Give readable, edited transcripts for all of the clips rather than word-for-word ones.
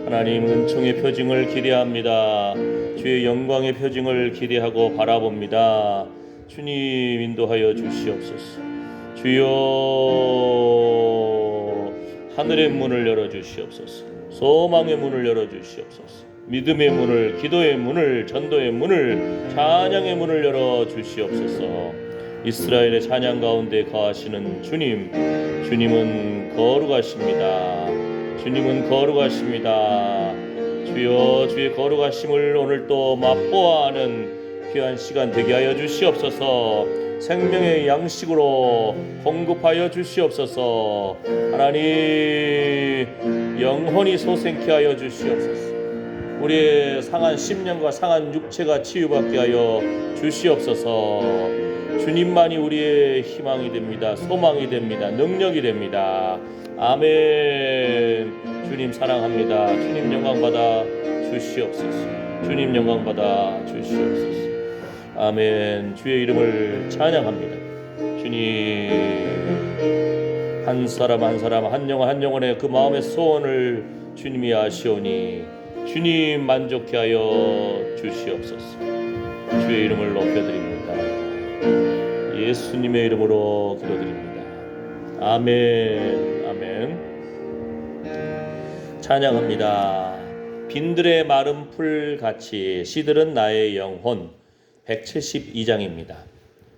하나님 은총의 표징을 기대합니다. 주의 영광의 표징을 기대하고 바라봅니다. 주님 인도하여 주시옵소서. 주여 하늘의 문을 열어주시옵소서. 소망의 문을 열어주시옵소서. 믿음의 문을, 기도의 문을, 전도의 문을, 찬양의 문을 열어주시옵소서. 이스라엘의 찬양 가운데 거하시는 주님, 주님은 거룩하십니다. 주님은 거룩하십니다. 주여, 주의 거룩하심을 오늘 또 맛보아 하는 귀한 시간 되게 하여 주시옵소서. 생명의 양식으로 공급하여 주시옵소서. 하나님 영혼이 소생케 하여 주시옵소서. 우리의 상한 심령과 상한 육체가 치유받게 하여 주시옵소서. 주님만이 우리의 희망이 됩니다. 소망이 됩니다. 능력이 됩니다. 아멘. 주님 사랑합니다. 주님 영광받아 주시옵소서. 주님 영광받아 주시옵소서. 아멘. 주의 이름을 찬양합니다. 주님, 한 사람 한 사람, 한 영혼 한 영혼의 그 마음의 소원을 주님이 아시오니 주님 만족케 하여 주시옵소서. 주의 이름을 높여드립니다. 예수님의 이름으로 기도드립니다. 아멘. 아멘. 찬양합니다. 빈들의 마른 풀같이 시들은 나의 영혼. 172장입니다.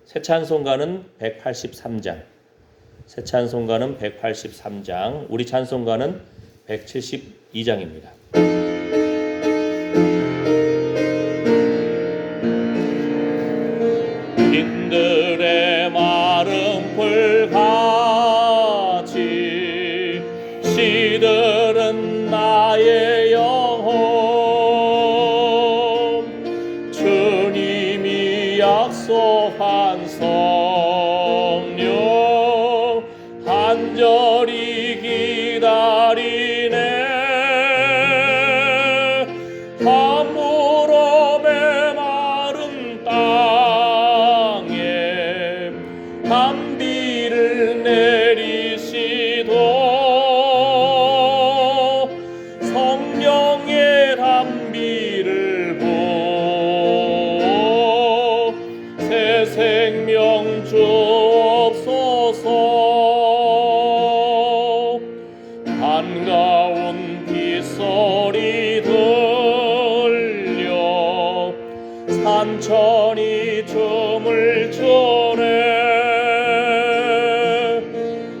새 찬송가는 183장. 새 찬송가는 183장. 우리 찬송가는 172장입니다. 빈들의 마른 풀같이 시들은 나의 영혼. 주님이 약속한 성령 간절히 기다리네. 가물어 메마른 땅에 단비를 내리시도 성령의 단비를 보고 새 생명 주옵소서. 반가운 빗소리 들려 산천이 춤을 추네.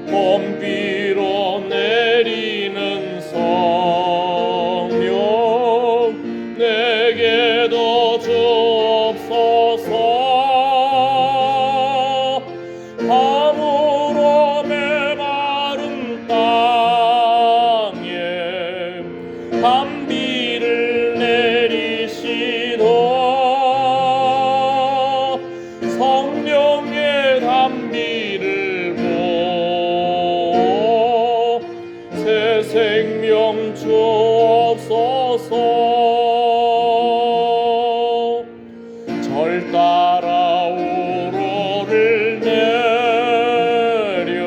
봄비로 내리는 성령 내게도 주옵소서. 가물어 메마른 땅에 단비를 내리시도 성령의 단비를 보고 새 생명 주옵소서. 절 따라 우러를 내려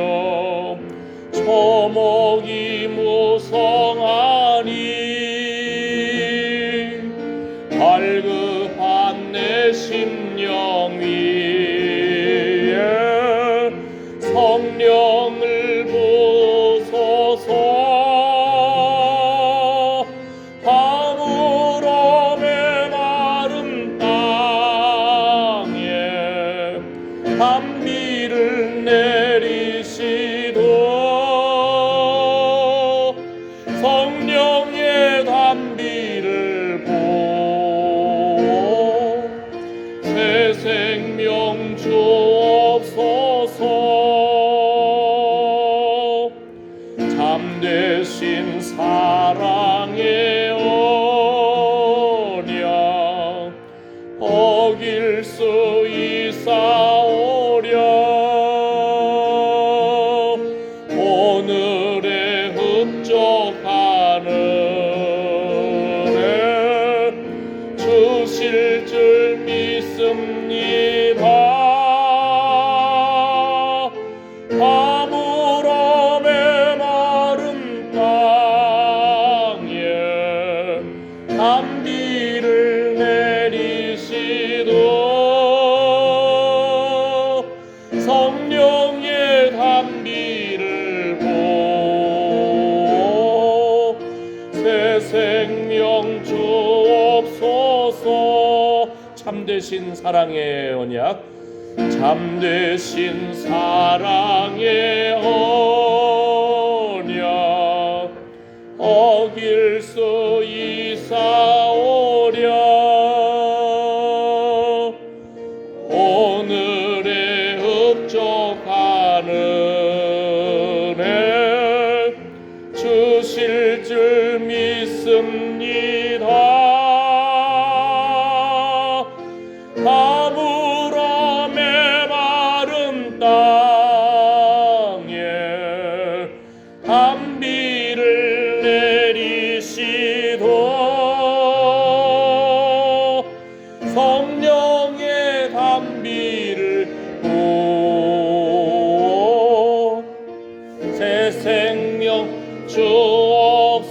초목이 무성하니 발급한 내 심령 위에 성령을 부소서. 가물어 메마른 땅에 단비를 내리시도 성령의 단비를 보고 새 생명 주옵소서. 참되신 사랑의 언약 어길 수 있사오랴. 오늘의 흡족한 은혜 단비를 내리시도 성령의 단비를 보고 새 생명 주옵소서. 참되신 사랑의 언약, 참되신 사랑의 언약 어길 수 있사오랴. 오늘의 흡족한 은혜 주실 줄 믿습니다. 가물어 메마른 땅에 단비를 내리시도 성령의 단비를 부어 새 생명 주옵소서.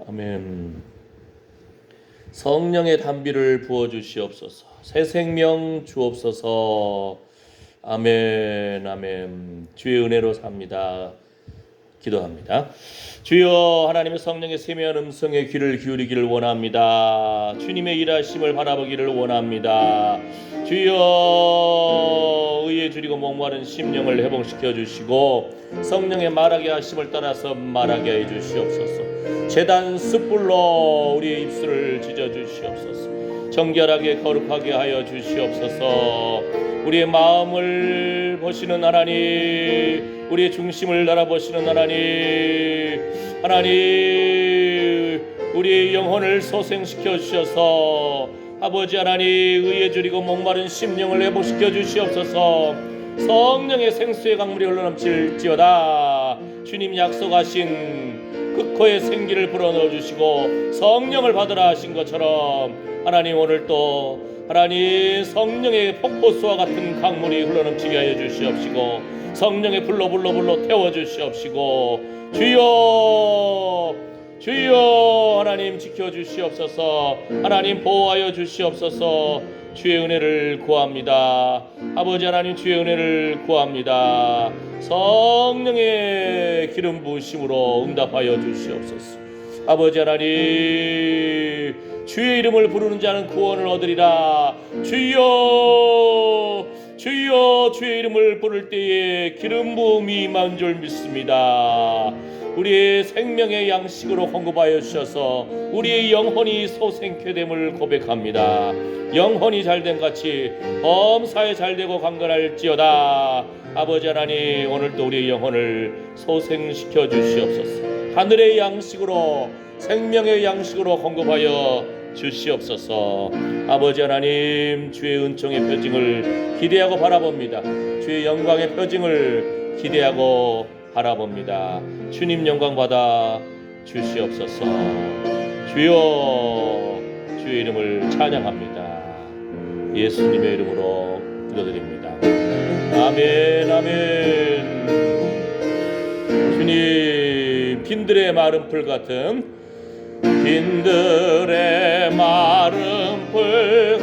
아멘. 성령의 단비를 부어 주시옵소서. 새 생명 주옵소서. 아멘. 아멘. 주의 은혜로 삽니다. 기도합니다. 주여, 하나님의 성령의 세미한 음성에 귀를 기울이기를 원합니다. 주님의 일하심을 바라보기를 원합니다. 주여, 의에 줄이고 목마른 심령을 회복시켜 주시고 성령의 말하게 하심을 따라서 말하게 해 주시옵소서. 제단 숯불로 우리의 입술을 찢어 주시옵소서. 정결하게 거룩하게 하여 주시옵소서. 우리의 마음을 보시는 하나님, 우리의 중심을 알아보시는 하나님, 우리의 영혼을 소생시켜 주셔서 아버지 하나님, 의에 줄이고 목마른 심령을 회복시켜 주시옵소서. 성령의 생수의 강물이 흘러넘칠지어다. 주님 약속하신 흑호의 생기를 불어넣어 주시고 성령을 받으라 하신 것처럼 하나님, 오늘 또 하나님 성령의 폭포수와 같은 강물이 흘러넘치게 하여 주시옵시고 성령의 불로 태워 주시옵시고 주여 하나님 지켜주시옵소서. 하나님 보호하여 주시옵소서. 주의 은혜를 구합니다. 아버지 하나님, 주의 은혜를 구합니다. 성령의 기름 부으심으로 응답하여 주시옵소서. 아버지 하나님, 주의 이름을 부르는 자는 구원을 얻으리라. 주여 주의 이름을 부를 때에 기름 부음이 임한 줄 믿습니다. 우리의 생명의 양식으로 공급하여 주셔서 우리의 영혼이 소생케 됨을 고백합니다. 영혼이 잘된 같이 범사에 잘되고 강건할지어다. 아버지 하나님, 오늘도 우리의 영혼을 소생시켜 주시옵소서. 하늘의 양식으로, 생명의 양식으로 공급하여 주시옵소서. 아버지 하나님, 주의 은총의 표징을 기대하고 바라봅니다. 주의 영광의 표징을 기대하고 바라봅니다. 주님 영광 받아 주시옵소서. 주여, 주의 이름을 찬양합니다. 예수님의 이름으로 기도드립니다. 아멘. 아멘. 주님, 빈들의 마른 풀 같은, 빈들의 마른 풀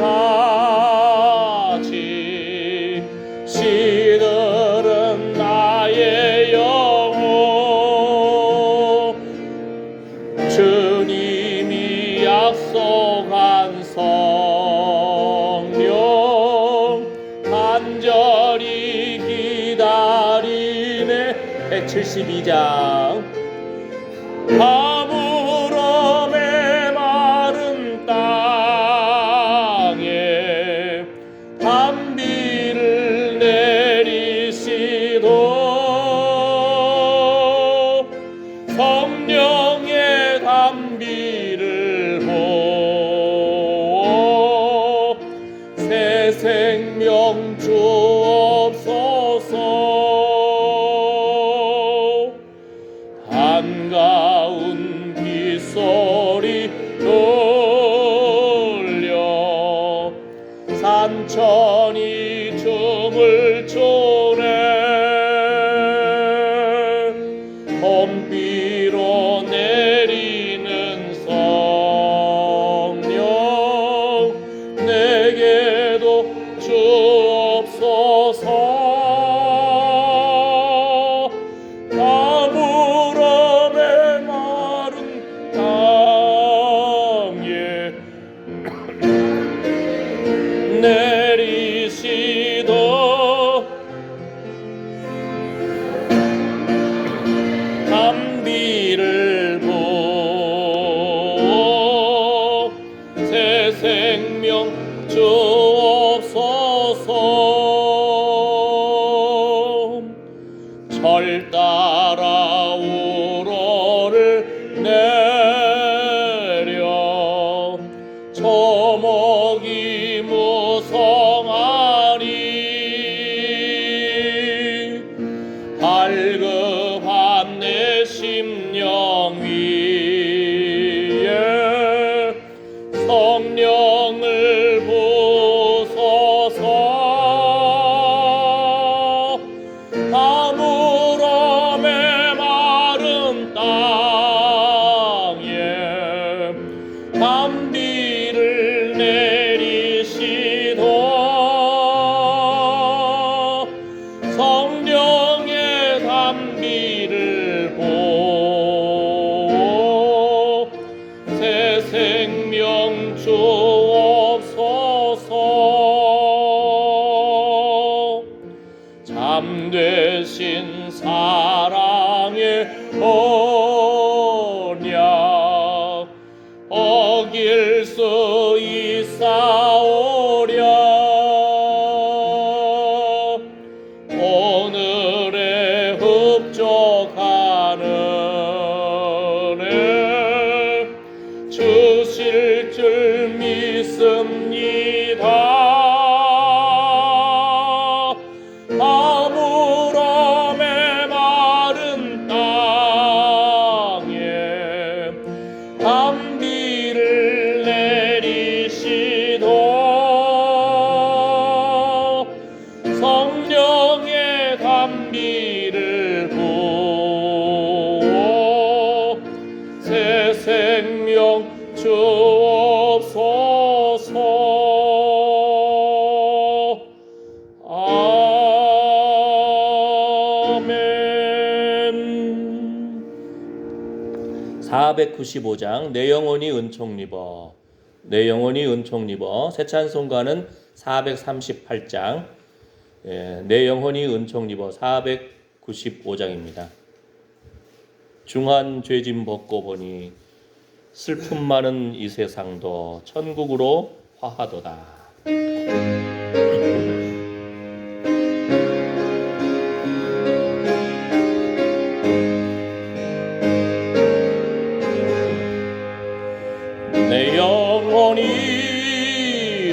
같이 시들은 나의 영혼, 주님이 약속한 성령 간절히 기다리네. 172장. 가물어 메마른 땅에 단비를 내리시도 성령의 단비를 보어 새 생명 주옵소서. 한가운 빗소리 돌려 찬찬히 춤을 추네. 봄비로 내리는 성령 내게도 주옵소서. 가물음에 마른 땅에 내리시도 담비를 부어 새 생명 주옵소서. 절 따라 우러를 내려 초목이 무성하니 발급한 내 심령 위에 성령을 부소서. 가물음에 마른 땅에 담비를 내리시도 성령의 담비를 보고 새 생명 주옵소서. 잠되신 사랑의 언약 어길 수 있사오랴. 오늘의 흡족한 은혜 주실 줄 믿습니다. 가물음에 마른 땅에 담비를 내리시도 성령의 담비를 부어 새 생명 주옵소서. 아멘. 495장 내 영혼이 은총 입어. 내 영혼이 은총 입어. 새 찬송가는 438장 내 영혼이 은총 입어 495장입니다. 중한 죄짐 벗고 보니 슬픔 많은 이 세상도 천국으로 화하도다. 내 영혼이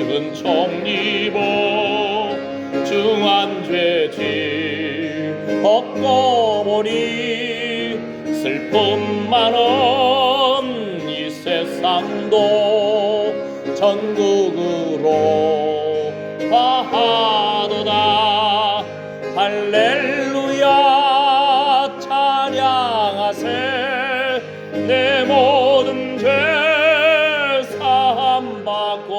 은총 입어 중한 죄짐 벗고 보니 슬픔 많은 이 세상도 전국으로 화하도다. 할렐루야 찬양하세. 내 모든 죄 사함받고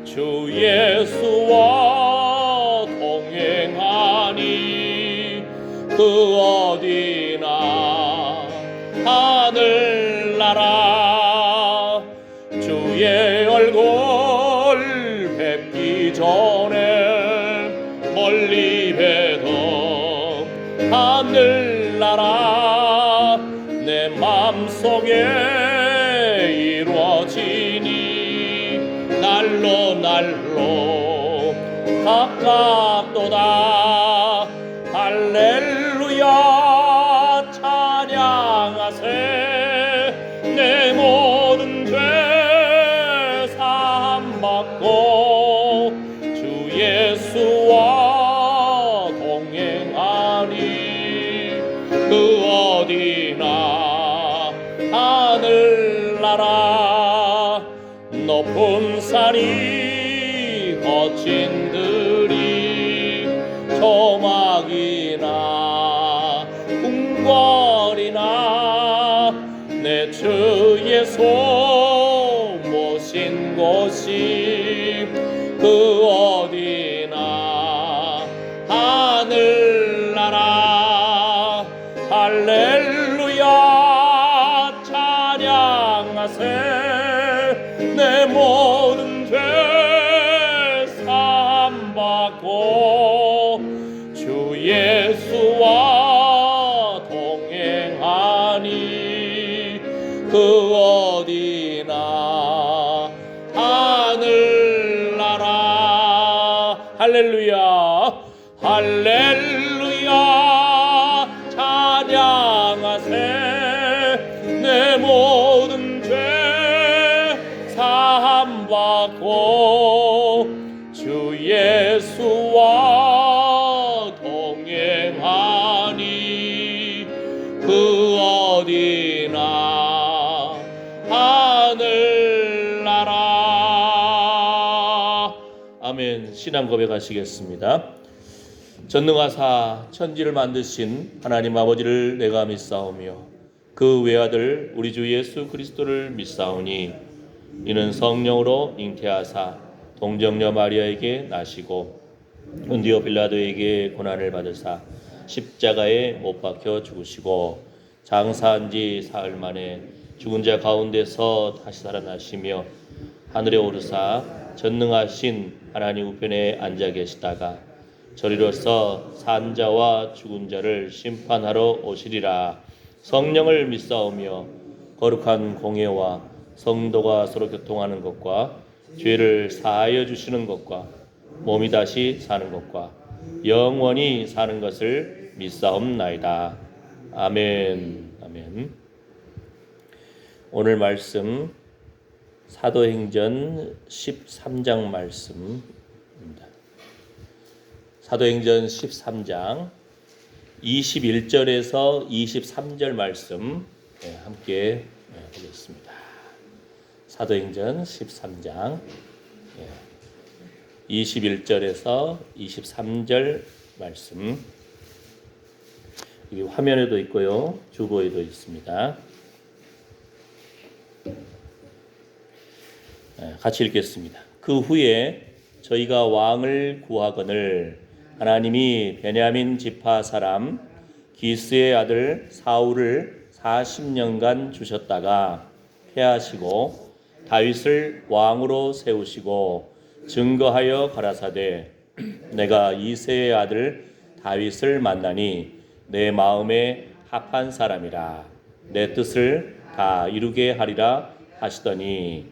주 예수와 동행하니 그 어디나 하늘나라. 주의 얼굴 뵙기 전에 멀리 뵈던 하늘나라 내 맘속에 이루어지니 날로 날로 가깝도다. 할렐루야 찬양하세. 내 모든 죄 사함받고 주 예수와 동행하니 그 어디나 하늘나라. 높은 산이 거친들이 조막이나 궁궐이나 내 주의 손 모신 곳이 그 어디나 하늘나라 할렐루야 찬양하세 내 모든 죄 사함받고 주 예수와 동행하니 그 어디나 하늘나라 할렐루야 할렐루야 찬양하세 내 모든 죄 사함받고 주 예수와 동행하니 그 어디나 하늘나라. 아멘. 신앙 고백하시겠습니다. 전능하사 천지를 만드신 하나님 아버지를 내가 믿사오며 그 외아들 우리 주 예수 그리스도를 믿사오니 이는 성령으로 잉태하사 동정녀 마리아에게 나시고 본디오 빌라도에게 고난을 받으사 십자가에 못 박혀 죽으시고 장사한 지 사흘 만에 죽은 자 가운데서 다시 살아나시며 하늘에 오르사 전능하신 하나님 우편에 앉아 계시다가 저리로서 산 자와 죽은 자를 심판하러 오시리라. 성령을 믿사오며 거룩한 공예와 성도가 서로 교통하는 것과 죄를 사하여 주시는 것과 몸이 다시 사는 것과 영원히 사는 것을 믿사옵나이다. 아멘. 아멘. 오늘 말씀 사도행전 13장 말씀입니다. 사도행전 13장 21절에서 23절 말씀 함께 보겠습니다. 사도행전 13장 21절에서 23절 말씀. 여기 화면에도 있고요. 주보에도 있습니다. 같이 읽겠습니다. 그 후에 저희가 왕을 구하거늘 하나님이 베냐민 지파 사람 기스의 아들 사울을 40년간 주셨다가 패하시고 다윗을 왕으로 세우시고 증거하여 가라사대 내가 이새의 아들 다윗을 만나니 내 마음에 합한 사람이라 내 뜻을 다 이루게 하리라 하시더니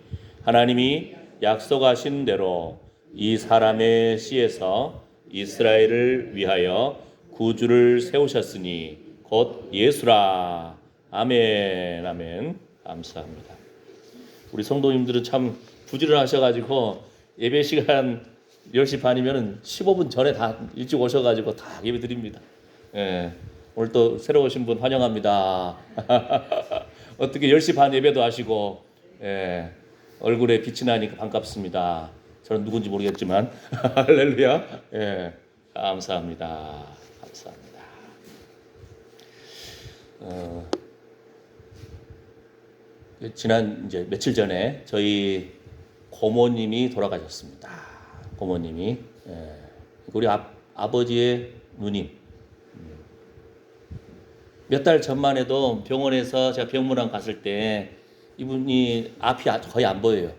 하나님이 약속하신 대로 이 사람의 씨에서 이스라엘을 위하여 구주를 세우셨으니 곧 예수라. 아멘. 아멘. 감사합니다. 우리 성도님들은 참 부지런하셔가지고 예배 시간 10시 반이면 15분 전에 다 일찍 오셔가지고 다 예배 드립니다. 예. 오늘 또 새로 오신 분 환영합니다. 어떻게 10시 반 예배도 하시고 얼굴에 빛이 나니까 반갑습니다. 저는 누군지 모르겠지만 할렐루야. 감사합니다. 감사합니다. 지난 이제 며칠 전에 저희 고모님이 돌아가셨습니다. 고모님이 우리 아버지의 누님. 몇 달 전만 해도 병원에서 제가 병문안 갔을 때 이분이 앞이 거의 안 보여요.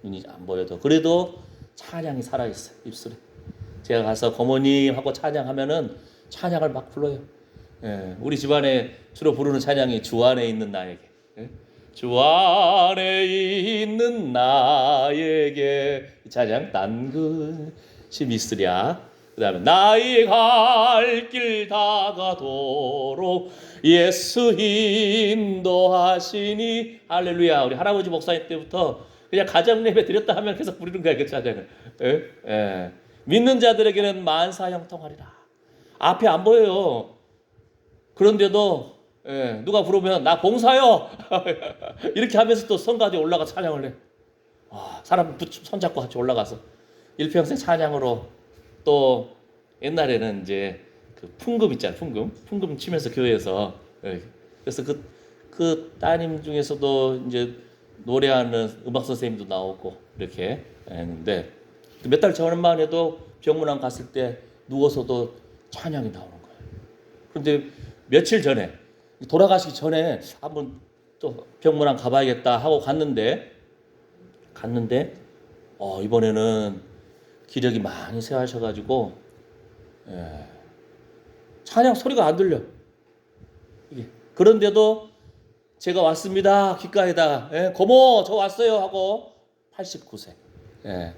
눈이 안 보여도 그래도 찬양이 살아있어요. 입술에. 제가 가서 고모님하고 찬양하면은 찬양을 막 불러요. 우리 집안에 주로 부르는 찬양이 주 안에 있는 나에게. 주 안에 있는 나에게 이 찬양 난 것이 미쓰랴. 그 다음에 나의 갈 길 다가도록 예수 인도하시니 할렐루야. 우리 할아버지 목사님 때부터 그냥 가정 예배 드렸다 하면 계속 부르는 거야 그 찬양을. 믿는 자들에게는 만사 형통하리라. 앞에 안 보여요. 그런데도 누가 부르면 나 봉사요 이렇게 하면서 또 성가대에 올라가 찬양을 해. 사람 손잡고 같이 올라가서 일평생 찬양으로 또 옛날에는 이제 그 풍금 있잖아요. 풍금 치면서 교회에서 예. 그래서 그 따님 중에서도 이제 노래하는 음악 선생님도 나오고 이렇게 했는데 몇 달 전만 해도 병문안 갔을 때 누워서도 찬양이 나오는 거예요. 그런데 며칠 전에 돌아가시기 전에 한번 또 병문안 가봐야겠다 하고 갔는데 이번에는 기력이 많이 쇠하셔가지고 찬양 소리가 안 들려. 이게. 그런데도 제가 왔습니다. 귓가에다 고모 저 왔어요 하고 89세. 예.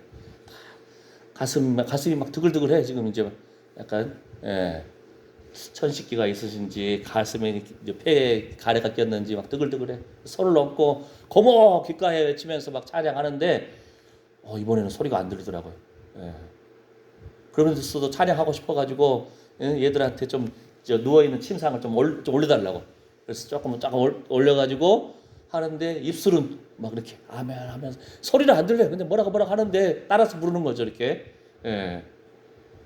가슴이 막 드글드글해 지금 이제 약간 천식기가 있으신지 가슴에 이제 폐에 가래가 꼈는지 막 드글드글해. 손을 얹고 고모 귓가에 외치면서 막 찬양하는데 이번에는 소리가 안 들리더라고요. 예. 그러면서도 찬양하고 싶어가지고 얘들한테 좀 누워 있는 침상을 좀 올려달라고. 그래서 조금 올려가지고 하는데 입술은 막 이렇게 아멘 하면서 소리는 안 들려요. 근데 뭐라고 하는데 따라서 부르는 거죠 이렇게. 예.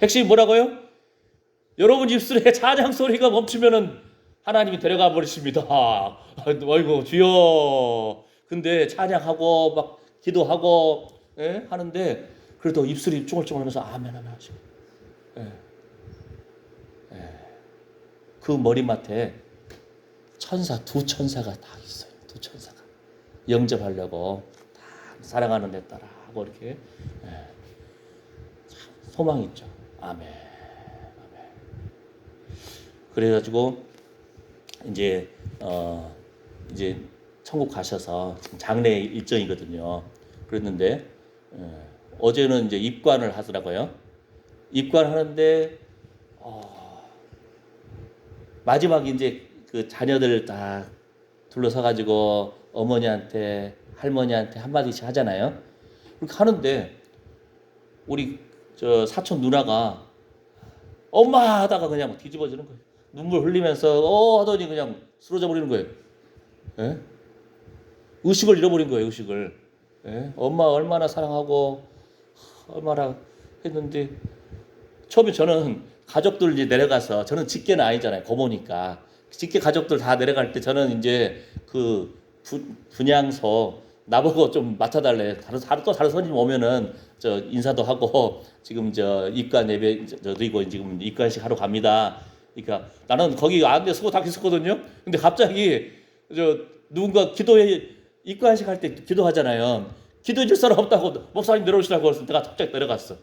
핵심이 뭐라고요? 여러분 입술에 찬양 소리가 멈추면은 하나님이 데려가 버리십니다. 아이고 주여. 근데 찬양하고 막 기도하고 하는데 그래도 입술이 쭈글쭈글하면서 아멘 하시고. 그 머리맡에 두 천사가 다 있어요. 두 천사가 영접하려고 다 사랑하는 내 딸아 하고 이렇게 소망이 있죠. 아멘. 그래가지고 이제 천국 가셔서 지금 장례 일정이거든요. 그랬는데 어제는 이제 입관을 하더라고요. 입관하는데 마지막 이제 그 자녀들 다 둘러서 가지고 어머니한테 할머니한테 한마디씩 하잖아요. 그렇게 하는데 우리 저 사촌 누나가 엄마 하다가 그냥 뒤집어지는 거예요. 눈물 흘리면서 하더니 그냥 쓰러져 버리는 거예요. 예? 의식을 잃어버린 거예요. 의식을. 예? 엄마 얼마나 사랑하고 얼마나 했는데 처음에 저는 가족들 이제 내려가서 저는 직계는 아니잖아요. 고모니까 직계 가족들 다 내려갈 때 저는 이제 그 분향소 나보고 좀 맡아달래. 다른 손님 오면은 저 인사도 하고 지금 저 입관 예배 드리고 지금 입관식 하러 갑니다. 그러니까 나는 거기 안에 수고 다 했었거든요. 근데 갑자기 저 누군가 기도회 입관식 할 때 기도하잖아요. 기도해 줄 사람 없다고 목사님 내려오시라고 해서 내가 갑자기 내려갔어.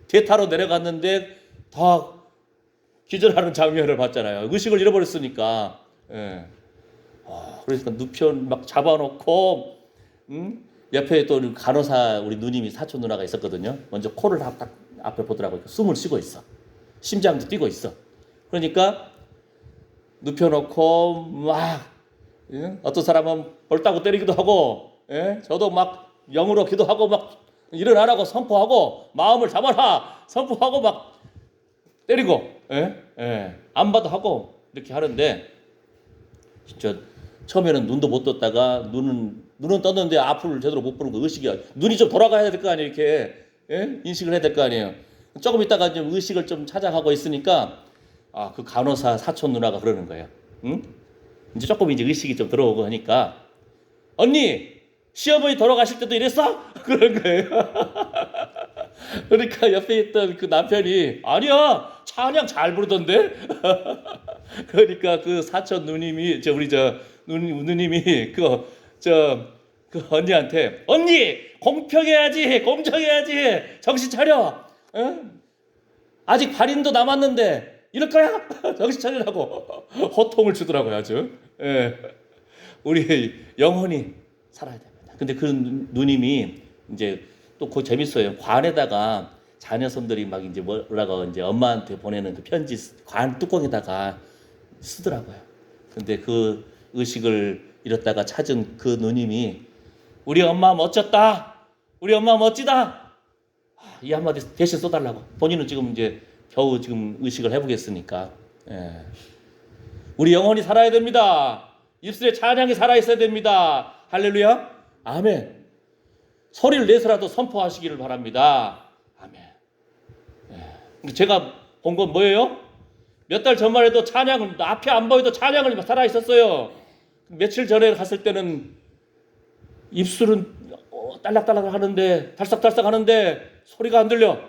대타로 내려갔는데 다 기절하는 장면을 봤잖아요. 의식을 잃어버렸으니까. 예. 그러니까 누편 막 잡아놓고 옆에 또 간호사 우리 누님이 사촌 누나가 있었거든요. 먼저 코를 딱 앞에 보더라고요. 숨을 쉬고 있어. 심장도 뛰고 있어. 그러니까 눕혀놓고 막 어떤 사람은 벌따고 때리기도 하고 저도 막 영으로 기도하고 막 일어나라고 선포하고 마음을 잡아라 선포하고 막 때리고 안봐도 하고 이렇게 하는데 진짜 처음에는 눈도 못 떴다가 눈은 떴는데 앞을 제대로 못 보는 거 의식이야. 눈이 좀 돌아가야 될 거 아니에요. 이렇게 인식을 해야 될 거 아니에요. 조금 있다가 좀 의식을 좀 찾아가고 있으니까 그 간호사 사촌 누나가 그러는 거예요. 이제 조금 이제 의식이 좀 들어오고 하니까 언니 시어머니 돌아가실 때도 이랬어? 그런 거예요. 그러니까 옆에 있던 그 남편이 아니야 찬양 잘 부르던데. 그러니까 그 사촌 누님이 누님이 그 언니한테 언니 공평해야지 공정해야지 정신 차려. 아직 발인도 남았는데 이럴 거야? 정신 차리라고 호통을 주더라고요 아주. 우리 영혼이 살아야 됩니다. 근데 그 누님이 이제 또 그거 재밌어요. 관에다가 자녀손들이 막 이제 뭐라고 이제 엄마한테 보내는 그 편지 관 뚜껑에다가 쓰더라고요. 근데 그 의식을 잃었다가 찾은 그 누님이 우리 엄마 멋졌다. 우리 엄마 멋지다. 이 한마디 대신 써달라고. 본인은 지금 이제 겨우 지금 의식을 해보겠으니까. 우리 영혼이 살아야 됩니다. 입술에 찬양이 살아있어야 됩니다. 할렐루야. 아멘. 소리를 내서라도 선포하시기를 바랍니다. 아멘. 제가 본 건 뭐예요? 몇 달 전만 해도 찬양을 앞이 안 보여도 찬양을 살아 있었어요. 며칠 전에 갔을 때는 입술은 딸락딸락 하는데 달싹달싹 하는데 소리가 안 들려.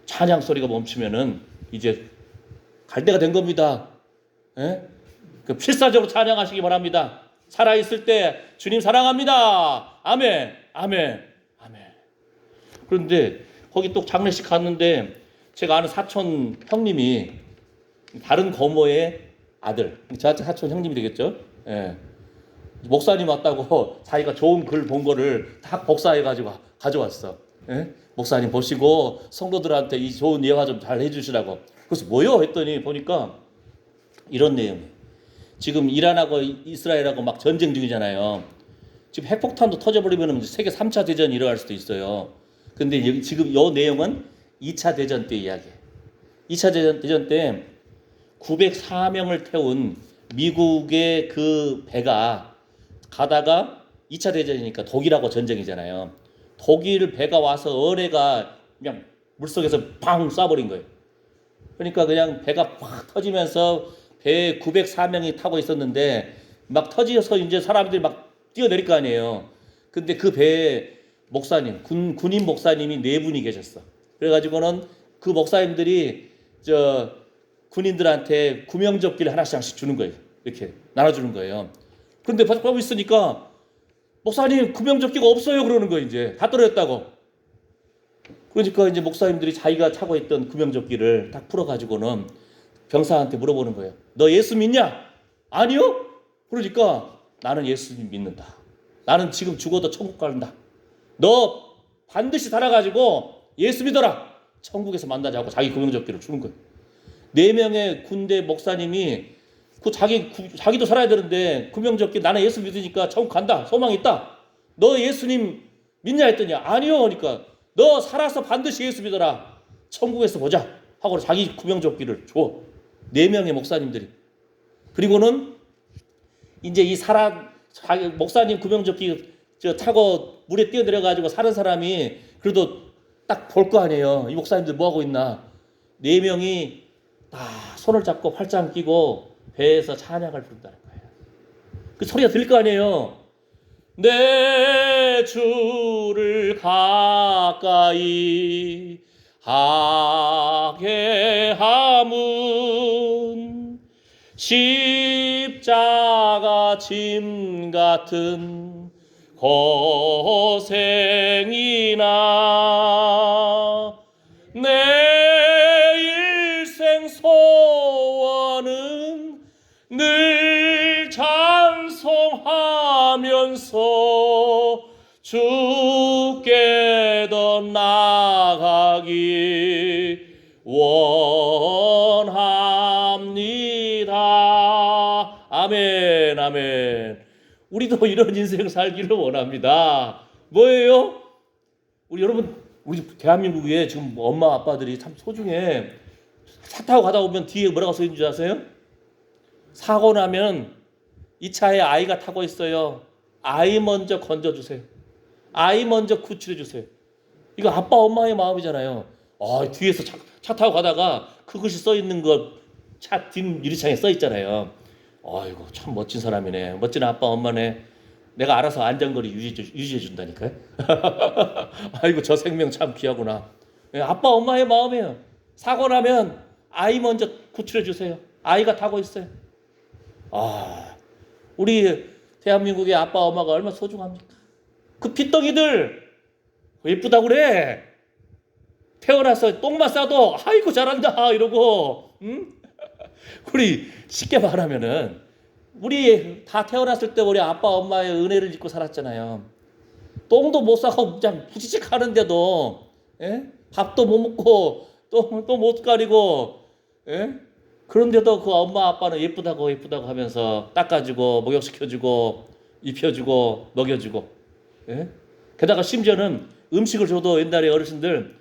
찬양 소리가 멈추면은 이제 갈 때가 된 겁니다. 예? 그 필사적으로 찬양하시기 바랍니다. 살아있을 때 주님 사랑합니다. 아멘, 아멘, 아멘. 그런데 거기 또 장례식 갔는데 제가 아는 사촌 형님이 다른 거모의 아들, 저한테 사촌 형님이 되겠죠. 예. 목사님 왔다고 자기가 좋은 글 본 거를 다 복사해가지고 가져왔어. 예? 목사님 보시고 성도들한테 이 좋은 예화 좀 잘 해주시라고. 그래서 뭐요? 했더니 보니까 이런 내용. 지금 이란하고 이스라엘하고 막 전쟁 중이잖아요. 지금 핵폭탄도 터져버리면 세계 3차 대전이 일어날 수도 있어요. 근데 지금 이 내용은 2차 대전 때 이야기예요. 2차 대전 때 904명을 태운 미국의 그 배가 가다가 2차 대전이니까 독일하고 전쟁이잖아요. 독일 배가 와서 어뢰가 그냥 물속에서 팡 쏴버린 거예요. 그러니까 그냥 배가 팍 터지면서 배에 904명이 타고 있었는데 막 터지어서 이제 사람들이 막 뛰어내릴 거 아니에요. 근데 그 배에 목사님, 군인 목사님이 4분이 계셨어. 그래가지고는 그 목사님들이 저 군인들한테 구명조끼를 하나씩 주는 거예요. 이렇게 나눠주는 거예요. 그런데 보고 있으니까 목사님 구명조끼가 없어요 그러는 거예요. 이제 다 떨어졌다고. 그러니까 이제 목사님들이 자기가 차고 있던 구명조끼를 딱 풀어가지고는 병사한테 물어보는 거예요. 너 예수 믿냐? 아니요? 그러니까 나는 예수님 믿는다. 나는 지금 죽어도 천국 간다. 너 반드시 살아가지고 예수 믿어라. 천국에서 만나자고 자기 구명조끼를 주는 거예요. 4명의 군대 목사님이 자기도 살아야 되는데 구명조끼 나는 예수 믿으니까 천국 간다. 소망 있다. 너 예수님 믿냐 했더니 아니요. 그러니까 너 살아서 반드시 예수 믿어라. 천국에서 보자. 하고 자기 구명조끼를 줘. 4명의 목사님들이. 그리고는 이제 이 자기 목사님 구명조끼 타고 물에 뛰어내려가지고 사는 사람이 그래도 딱 볼 거 아니에요. 이 목사님들 뭐 하고 있나. 4명이 다 손을 잡고 팔짱 끼고 배에서 찬양을 부른다는 거예요. 그 소리가 들릴 거 아니에요. 내 주를 가까이 하게 함은 십자가 짐 같은 고생이나 내 일생 소원은 늘 찬송하면서 주께 더 나아가기 원합니다. 아멘, 아멘. 우리도 이런 인생 살기를 원합니다. 뭐예요? 우리 여러분, 우리 대한민국에 지금 엄마 아빠들이 참 소중해. 차 타고 가다 보면 뒤에 뭐라고 써 있는 줄 아세요? 사고 나면 이 차에 아이가 타고 있어요. 아이 먼저 건져주세요. 아이 먼저 구출해주세요. 이거 아빠 엄마의 마음이잖아요. 뒤에서 차 타고 가다가 그것이 써 있는 거 차 뒷 유리창에 써 있잖아요. 아이고 참 멋진 사람이네. 멋진 아빠 엄마네. 내가 알아서 안전거리 유지해 준다니까요. 아이고 저 생명 참 귀하구나. 아빠 엄마의 마음이에요. 사고 나면 아이 먼저 구출해 주세요. 아이가 타고 있어요. 우리 대한민국의 아빠 엄마가 얼마나 소중합니까? 그 핏덩이들 예쁘다고 그래. 태어나서 똥만 싸도 아이고 잘한다 이러고. 응? 우리 쉽게 말하면은 우리 다 태어났을 때 우리 아빠 엄마의 은혜를 입고 살았잖아요. 똥도 못 싸고 그냥 부지직 하는데도 밥도 못 먹고 또 못 가리고 그런데도 그 엄마 아빠는 예쁘다고 하면서 닦아주고 목욕시켜주고 입혀주고 먹여주고 게다가 심지어는 음식을 줘도 옛날에 어르신들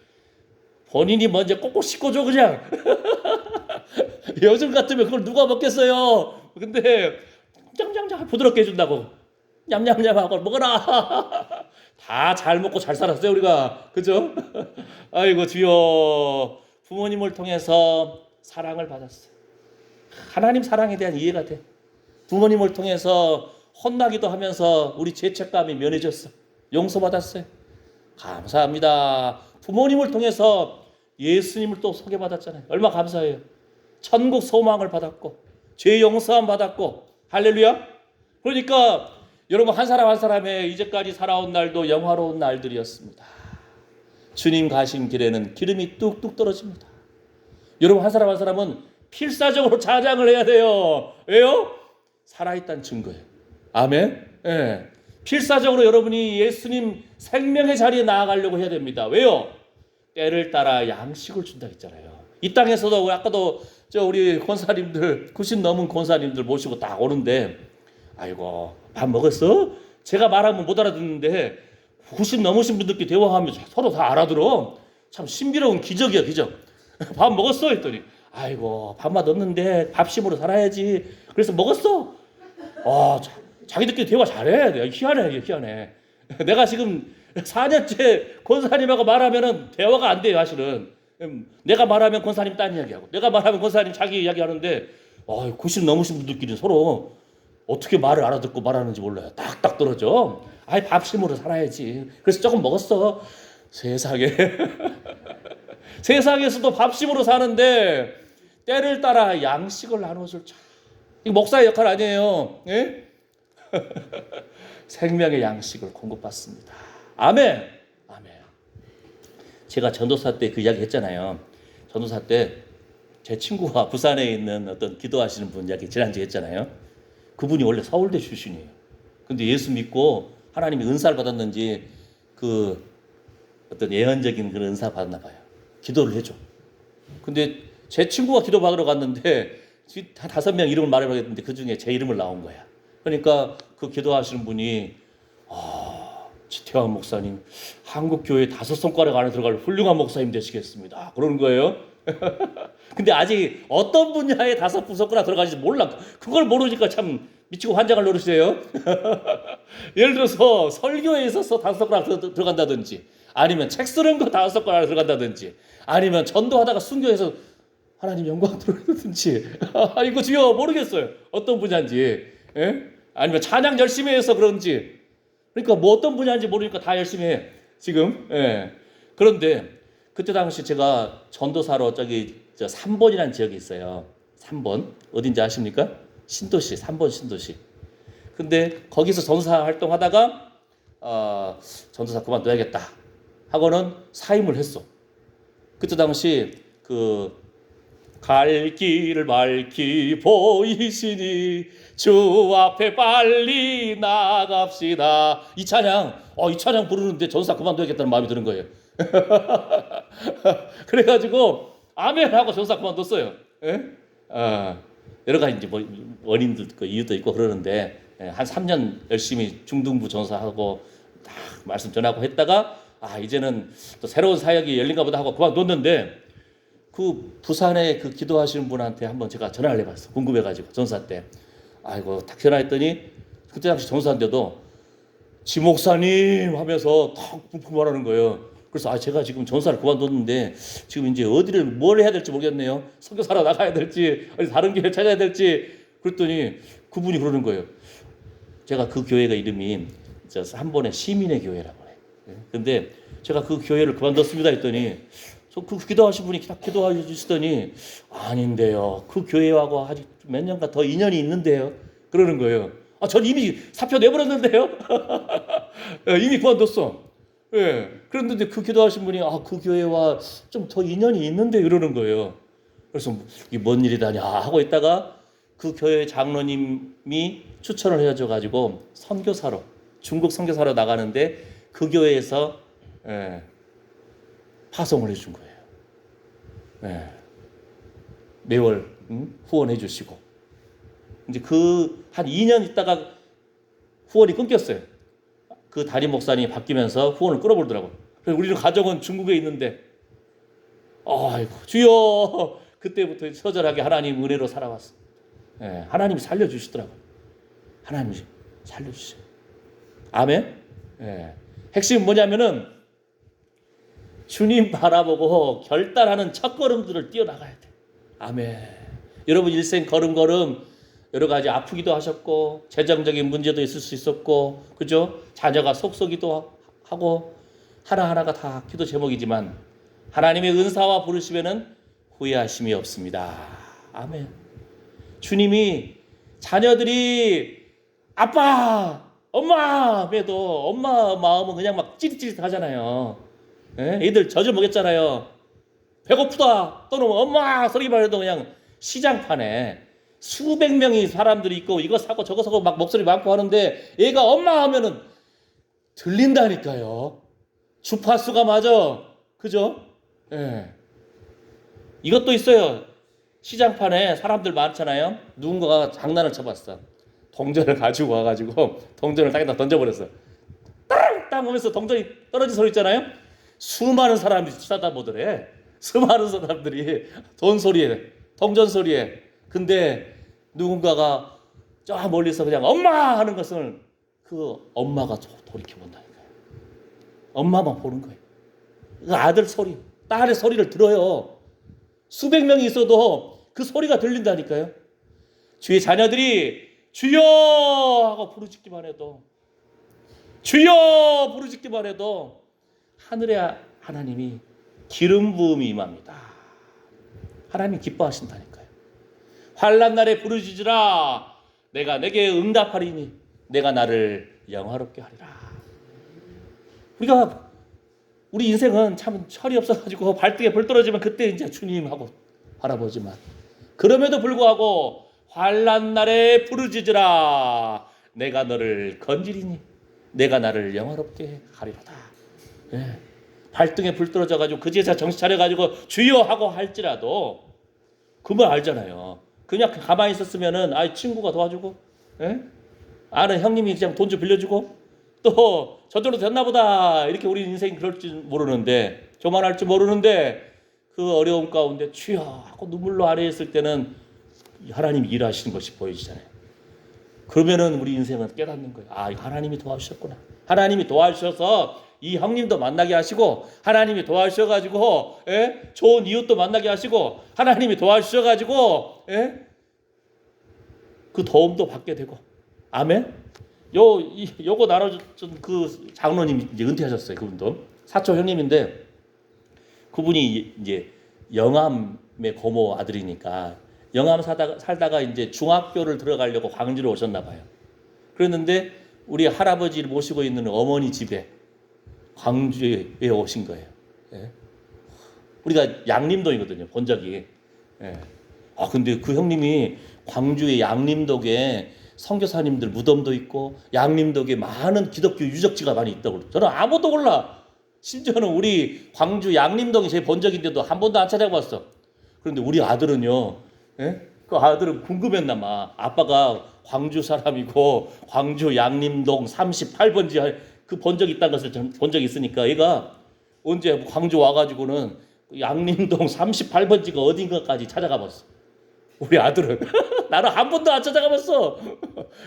본인이 먼저 꼭꼭 씻고줘 그냥. 요즘 같으면 그걸 누가 먹겠어요. 근데 짱짱짱 부드럽게 해준다고 냠냠냠 하고 먹어라. 다 잘 먹고 잘 살았어요 우리가. 그죠? 아이고 주여, 부모님을 통해서 사랑을 받았어요. 하나님 사랑에 대한 이해가 돼. 부모님을 통해서 혼나기도 하면서 우리 죄책감이 면해졌어. 용서받았어요. 감사합니다. 부모님을 통해서 예수님을 또 소개받았잖아요. 얼마 감사해요. 천국 소망을 받았고 죄 용서함 받았고 할렐루야. 그러니까 여러분 한 사람 한 사람의 이제까지 살아온 날도 영화로운 날들이었습니다. 주님 가신 길에는 기름이 뚝뚝 떨어집니다. 여러분 한 사람 한 사람은 필사적으로 자장을 해야 돼요. 왜요? 살아있다는 증거예요. 아멘. 예. 필사적으로 여러분이 예수님 생명의 자리에 나아가려고 해야 됩니다. 왜요? 때를 따라 양식을 준다 했잖아요. 이 땅에서도 아까도 우리 권사님들 90 넘은 권사님들 모시고 딱 오는데 아이고 밥 먹었어? 제가 말하면 못 알아듣는데 90 넘으신 분들끼리 대화하면 서로 다 알아들어. 참 신비로운 기적이야 기적. 밥 먹었어? 했더니 아이고 밥맛 없는데 밥심으로 살아야지. 그래서 먹었어? 자기들끼리 대화 잘해. 내가 희한해. 내가 지금 4년째 권사님하고 말하면은 대화가 안 돼요 사실은. 내가 말하면 권사님 딴 이야기하고 내가 말하면 권사님 자기 이야기하는데 90 넘으신 분들끼리 서로 어떻게 말을 알아듣고 말하는지 몰라요. 딱딱 떨어져. 밥심으로 살아야지. 그래서 조금 먹었어. 세상에. 세상에서도 밥심으로 사는데 때를 따라 양식을 나눠줄 이거 목사의 역할 아니에요. 예? 생명의 양식을 공급받습니다. 아멘. 아멘. 제가 전도사 때 그 이야기 했잖아요. 전도사 때 제 친구가 부산에 있는 어떤 기도하시는 분 이야기 지난주에 했잖아요. 그분이 원래 서울대 출신이에요. 근데 예수 믿고 하나님이 은사를 받았는지 그 어떤 예언적인 그런 은사 받았나 봐요. 기도를 해줘. 근데 제 친구가 기도 받으러 갔는데 한 5명 이름을 말해보겠는데 그 중에 제 이름을 나온 거야. 그러니까 그 기도하시는 분이 지태환 목사님 한국 교회 5손가락 안에 들어갈 훌륭한 목사님 되시겠습니다. 그러는 거예요. 근데 아직 어떤 분야에 5손가락 들어가는지 몰라. 그걸 모르니까 참 미치고 환장할 노릇이에요. 예를 들어서 설교에 있어서 5손가락 들어간다든지 아니면 책 쓰는 거 5손가락 들어간다든지 아니면 전도하다가 순교해서 하나님 영광 들어간다든지 이거 주여 모르겠어요. 어떤 분야인지. 예? 아니면 찬양 열심히 해서 그런지. 그러니까 뭐 어떤 분야인지 모르니까 다 열심히 해 지금. 예. 그런데 그때 당시 제가 전도사로 3번이라는 지역이 있어요. 3번 어딘지 아십니까? 신도시. 3번 신도시. 근데 거기서 전도사 활동하다가 전도사 그만둬야겠다 하고는 사임을 했어. 그때 당시 갈 길을 밝히 보이시니 주 앞에 빨리 나갑시다. 이 찬양 부르는데 전사 그만둬야겠다는 마음이 드는 거예요. 그래가지고 아멘 하고 전사 그만뒀어요. 예? 여러 가지 이제 원인도 있고 이유도 있고 그러는데 한 3년 열심히 중등부 전사하고 딱 말씀 전하고 했다가 이제는 또 새로운 사역이 열린가 보다 하고 그만뒀는데 그 부산에 그 기도하시는 분한테 한번 제가 전화를 해봤어. 궁금해가지고 전사 때. 아이고 딱 전화했더니 그때 당시 전사인데도 지 목사님 하면서 탁 말하는 거예요. 그래서 제가 지금 전사를 그만뒀는데 지금 이제 어디를 뭘 해야 될지 모르겠네요. 선교사로 나가야 될지 아니 다른 교회 찾아야 될지. 그랬더니 그분이 그러는 거예요. 제가 그 교회가 이름이 3번의 시민의 교회라고 해요. 근데 제가 그 교회를 그만뒀습니다 했더니 그 기도하신 분이 기도해 주시더니 아닌데요. 그 교회하고 아직 몇 년간 더 인연이 있는데요. 그러는 거예요. 전 이미 사표 내버렸는데요. 이미 그만뒀어. 예. 그런데 그 기도하신 분이 그 교회와 좀 더 인연이 있는데 이러는 거예요. 그래서 이게 뭔 일이다냐 하고 있다가 그 교회 장로님이 추천을 해줘 가지고 선교사로 중국 선교사로 나가는데 그 교회에서 파송을 해준 거예요. 매월 후원해 주시고 이제 한 2년 있다가 후원이 끊겼어요. 그 담임 목사님이 바뀌면서 후원을 끌어버리더라고요. 그래서 우리는 가정은 중국에 있는데 아이고 주여 그때부터 처절하게 하나님 은혜로 살아왔어. 하나님이 살려주시더라고요. 하나님이 살려주세요. 아멘. 핵심은 뭐냐면은 주님 바라보고 결단하는 첫걸음들을 뛰어나가야 돼. 아멘. 여러분 일생 걸음걸음 여러 가지 아프기도 하셨고 재정적인 문제도 있을 수 있었고 그죠? 자녀가 속썩이도 하고 하나하나가 다 기도 제목이지만 하나님의 은사와 부르심에는 후회하심이 없습니다. 아멘. 주님이 자녀들이 아빠, 엄마 해도 엄마 마음은 그냥 막 찌릿찌릿 하잖아요. 애들 젖을 먹였잖아요. 배고프다 또는 엄마 소리만 해도 그냥 시장판에 수백 명의 사람들이 있고 이거 사고 저거 사고 막 목소리 많고 하는데 얘가 엄마 하면은 들린다니까요. 주파수가 맞아. 그죠? 예. 이것도 있어요. 시장판에 사람들 많잖아요. 누군가가 장난을 쳐봤어. 동전을 가지고 와가지고 동전을 땅에다 던져버렸어. 땅 하면서 동전이 떨어진 소리 있잖아요. 수많은 사람들이 쳐다보더래. 수많은 사람들이 돈 소리에, 동전 소리에. 근데 누군가가 저 멀리서 그냥 엄마 하는 것을 그 엄마가 돌이켜 본다니까요. 엄마만 보는 거예요. 그 아들 소리, 딸의 소리를 들어요. 수백 명이 있어도 그 소리가 들린다니까요. 주의 자녀들이 주여 하고 부르짖기만 해도 주여 부르짖기만 해도 하늘의 하나님이 기름 부음이 임합니다. 하나님이 기뻐하신다니까요. 환난 날에 부르짖으라 내가 내게 응답하리니 내가 나를 영화롭게 하리라. 우리 인생은 참 철이 없어가지고 발등에 불 떨어지면 그때 이제 주님하고 바라보지만 그럼에도 불구하고 환난 날에 부르짖으라 내가 너를 건지리니 내가 나를 영화롭게 하리로다. 예. 발등에 불 떨어져가지고 그제서 정신 차려가지고 주여 하고 할지라도 그 말 알잖아요. 그냥 가만히 있었으면은 친구가 도와주고 아는 형님이 그냥 돈 좀 빌려주고 또 저절로 됐나 보다 이렇게 우리 인생이 그럴 줄 모르는데 저만할 줄 모르는데 그 어려움 가운데 주여 하고 눈물로 아뢰었을 때는 하나님이 일하시는 것이 보여지잖아요. 그러면은 우리 인생은 깨닫는 거예요. 이거 하나님이 도와주셨구나. 하나님이 도와주셔서 이 형님도 만나게 하시고 하나님이 도와주셔가지고 좋은 이웃도 만나게 하시고 하나님이 도와주셔가지고 그 도움도 받게 되고 아멘. 요거 나눠준 그 장로님 이제 은퇴하셨어요. 그분도 사촌 형님인데 그분이 이제 영암의 고모 아들이니까 영암 살다가 이제 중학교를 들어가려고 광주로 오셨나 봐요. 그랬는데 우리 할아버지를 모시고 있는 어머니 집에 광주에 오신 거예요. 우리가 양림동이거든요. 본적이. 근데 그 형님이 광주의 양림동에 선교사님들 무덤도 있고 양림동에 많은 기독교 유적지가 많이 있다고. 저는 아무도 몰라. 심지어는 우리 광주 양림동이 제 본적인데도 한 번도 안 찾아봤어. 그런데 우리 아들은요. 그 아들은 궁금했나 봐. 아빠가 광주 사람이고 광주 양림동 38번지 그 본적이 있다는 것을 본 적이 있으니까 얘가 언제 광주 와가지고는 양림동 38번지가 어딘가까지 찾아가 봤어. 우리 아들은 나는 한 번도 안 찾아가 봤어.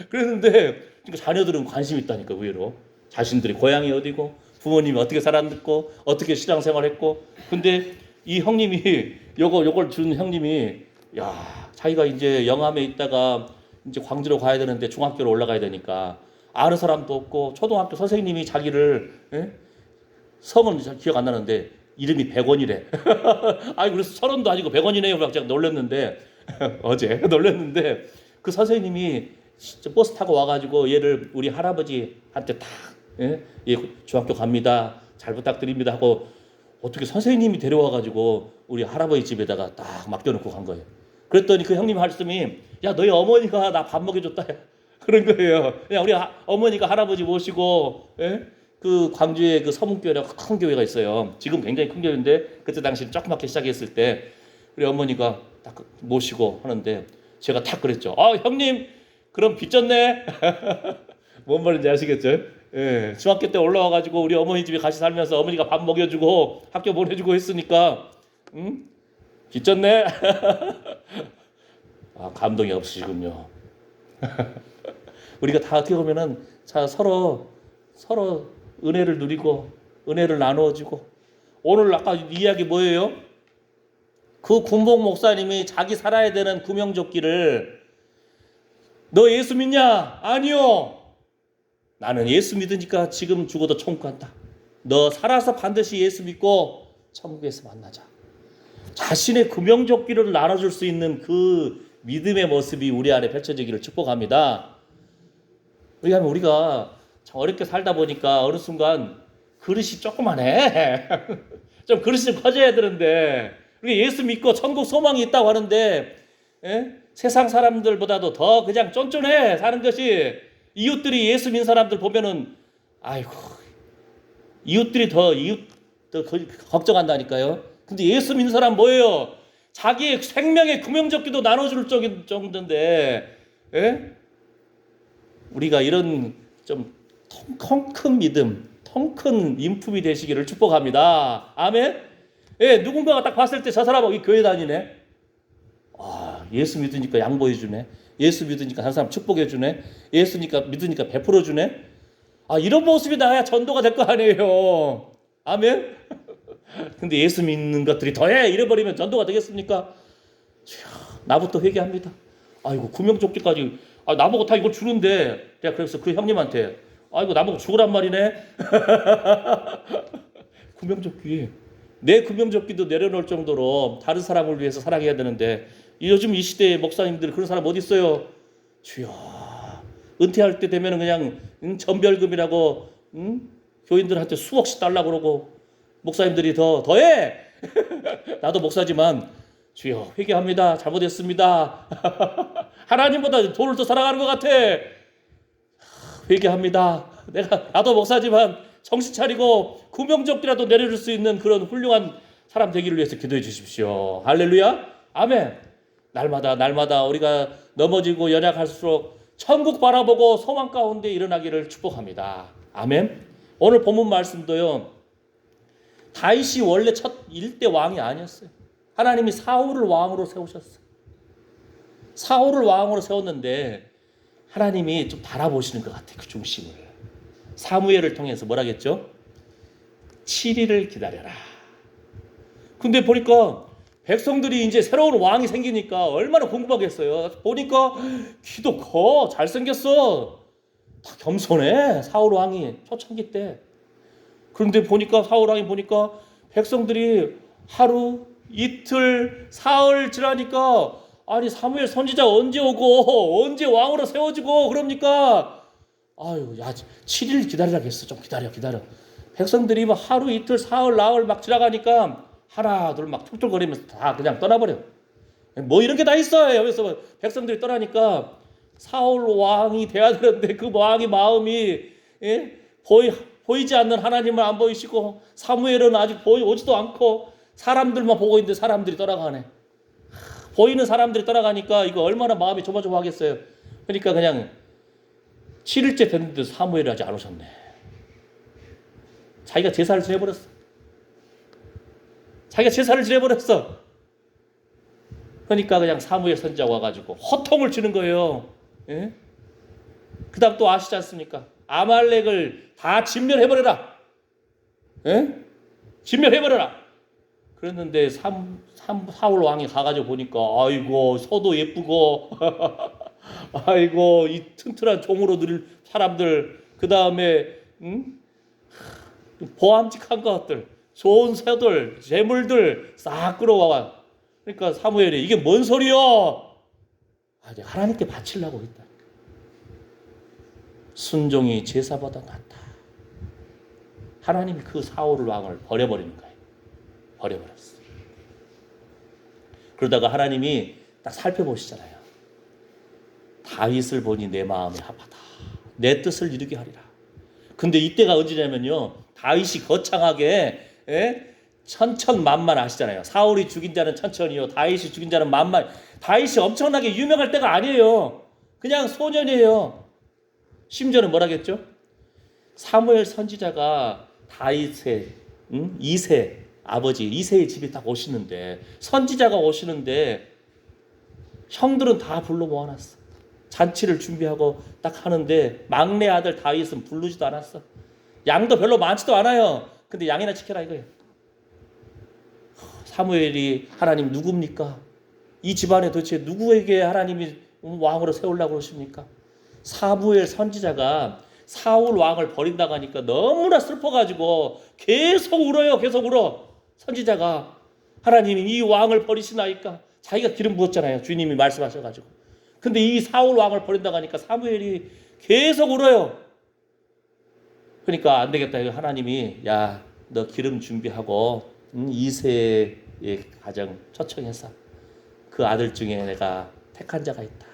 그랬는데 자녀들은 관심 있다니까. 의외로 자신들이 고향이 어디고 부모님이 어떻게 살았고 어떻게 신앙생활했고. 근데 이 형님이 요걸 준 형님이 자기가 이제 영암에 있다가 이제 광주로 가야 되는데 중학교로 올라가야 되니까 아는 사람도 없고 초등학교 선생님이 자기를 성은 잘 기억 안 나는데 이름이 100원이래. 그래서 1000원도 아니고 100원이네요. 막 제가 놀랐는데 어제 놀랐는데 그 선생님이 버스 타고 와가지고 얘를 우리 할아버지한테 딱 얘 중학교 갑니다. 잘 부탁드립니다 하고 어떻게 선생님이 데려와가지고 우리 할아버지 집에다가 딱 맡겨놓고 간 거예요. 그랬더니 그 형님 말씀이 너희 어머니가 나 밥 먹여줬다. 그런 거예요. 그냥 우리 어머니가 할아버지 모시고 그 광주에 그 서문교회라고 큰 교회가 있어요. 지금 굉장히 큰 교회인데 그때 당시 조그맣게 시작했을 때 우리 어머니가 딱 모시고 하는데 제가 딱 그랬죠. 형님 그럼 빚졌네. 뭔 말인지 아시겠죠? 중학교 때 올라와가지고 우리 어머니 집에 같이 살면서 어머니가 밥 먹여주고 학교 보내주고 했으니까 빚졌네. 감동이 없으시군요. 우리가 다 어떻게 보면은 서로 은혜를 누리고 은혜를 나누어주고 오늘 아까 이야기 뭐예요? 그 군복 목사님이 자기 살아야 되는 구명조끼를 너 예수 믿냐? 아니요. 나는 예수 믿으니까 지금 죽어도 천국 간다. 너 살아서 반드시 예수 믿고 천국에서 만나자. 자신의 구명조끼를 나눠줄 수 있는 그 믿음의 모습이 우리 안에 펼쳐지기를 축복합니다. 왜냐하면 우리가 참 어렵게 살다 보니까 어느 순간 그릇이 조그만해. 좀 그릇이 좀 커져야 되는데 우리 예수 믿고 천국 소망이 있다고 하는데 세상 사람들보다도 더 그냥 쫀쫀해 사는 것이 이웃들이 예수 믿는 사람들 보면은 아이고 이웃들이 더 걱정한다니까요. 근데 예수 믿는 사람 뭐예요? 자기의 생명의 구명조끼도 나눠줄 정도인데 우리가 이런 좀 통 큰 믿음, 통 큰 인품이 되시기를 축복합니다. 아멘. 누군가가 딱 봤을 때 저 사람은 이 교회 다니네. 예수 믿으니까 양보해주네. 예수 믿으니까 한 사람 축복해주네. 예수 믿으니까 베풀어주네. 이런 모습이 나야 전도가 될 거 아니에요. 아멘. 근데 예수 믿는 것들이 더해 이래버리면 전도가 되겠습니까? 나부터 회개합니다. 이거 구명조끼까지 나보고 다 이걸 주는데 내가 그래서 그 형님한테 이거 나보고 죽으란 말이네. 구명조끼 내 구명조끼도 내려놓을 정도로 다른 사람을 위해서 사랑해야 되는데 요즘 이 시대의 목사님들 그런 사람 어디 있어요? 주여 은퇴할 때 되면 그냥 전별금이라고 교인들한테 수억씩 달라고 그러고 목사님들이 더해. 나도 목사지만 주여 회개합니다. 잘못했습니다. 하나님보다 돈을 더 사랑하는 것 같아. 회개합니다. 나도 목사지만 정신 차리고 구명조끼라도 내려줄 수 있는 그런 훌륭한 사람 되기를 위해서 기도해 주십시오. 할렐루야. 아멘. 날마다 우리가 넘어지고 연약할수록 천국 바라보고 소망 가운데 일어나기를 축복합니다. 아멘. 오늘 본문 말씀도요. 다윗이 원래 첫 1대 왕이 아니었어요. 하나님이 사울을 왕으로 세우셨어요. 사울을 왕으로 세웠는데 하나님이 좀 달아보시는 것 같아요. 그 중심을. 사무엘을 통해서 뭐라겠죠? 7일을 기다려라. 근데 보니까 백성들이 이제 새로운 왕이 생기니까 얼마나 궁금하겠어요. 보니까 키도 커, 잘생겼어. 다 겸손해. 사울 왕이 초창기 때. 그런데 보니까 사울 왕이 보니까 백성들이 하루 이틀 사흘 지나니까 아니 사무엘 선지자 언제 오고 언제 왕으로 세워지고 그럽니까? 7일 기다리라겠어. 좀 기다려. 백성들이 막 하루 이틀 사흘 나흘 막 지나가니까 하나 둘 막 툴툴거리면서 다 그냥 떠나버려. 뭐 이런 게 다 있어. 여기서 백성들이 떠나니까 사울 왕이 돼야 되는데 그 왕의 마음이 보이지 않는 하나님을 안 보이시고 사무엘은 아직 오지도 않고 사람들만 보고 있는데 사람들이 떠나가네. 보이는 사람들이 떠나가니까 이거 얼마나 마음이 조마조마하겠어요. 그러니까 그냥 7일째 됐는데 사무엘이 아직 안 오셨네. 자기가 제사를 지내버렸어. 그러니까 그냥 사무엘 선지자가 와가지고 호통을 치는 거예요. 그 다음 또 아시지 않습니까? 아말렉을 다 진멸해버려라. 진멸해버려라. 그랬는데 사울 왕이 가가지고 보니까 아이고 소도 예쁘고 아이고 이 튼튼한 종으로 늘 사람들 그 다음에 보암직한 것들 좋은 새들 재물들 싹 끌어와. 그러니까 사무엘이 이게 뭔 소리요? 하나님께 바치려고 했다. 순종이 제사보다 낫다. 하나님이 그 사울 왕을 버려버리는 거예요. 버려버렸어. 그러다가 하나님이 딱 살펴보시잖아요. 다윗을 보니 내 마음이 합하다. 내 뜻을 이루게 하리라. 근데 이때가 언제냐면요. 다윗이 거창하게 천천만만 아시잖아요. 사울이 죽인 자는 천천이요. 다윗이 죽인 자는 만만. 다윗이 엄청나게 유명할 때가 아니에요. 그냥 소년이에요. 심지어는 뭐라겠죠? 사무엘 선지자가 다윗의 이세 아버지 이세의 집에 딱 오시는데 선지자가 오시는데 형들은 다 불러 모아놨어. 잔치를 준비하고 딱 하는데 막내 아들 다윗은 부르지도 않았어. 양도 별로 많지도 않아요. 근데 양이나 지켜라 이거예요. 사무엘이 하나님 누굽니까? 이 집안에 도대체 누구에게 하나님이 왕으로 세우려고 그러십니까? 사무엘 선지자가 사울 왕을 버린다고 하니까 너무나 슬퍼가지고 계속 울어요. 계속 울어. 선지자가 하나님이 이 왕을 버리시나이까? 자기가 기름 부었잖아요. 주님이 말씀하셔가지고. 근데 이 사울 왕을 버린다고 하니까 사무엘이 계속 울어요. 그러니까 안 되겠다. 하나님이 야, 너 기름 준비하고 이세의 가정 초청해서 그 아들 중에 내가 택한 자가 있다.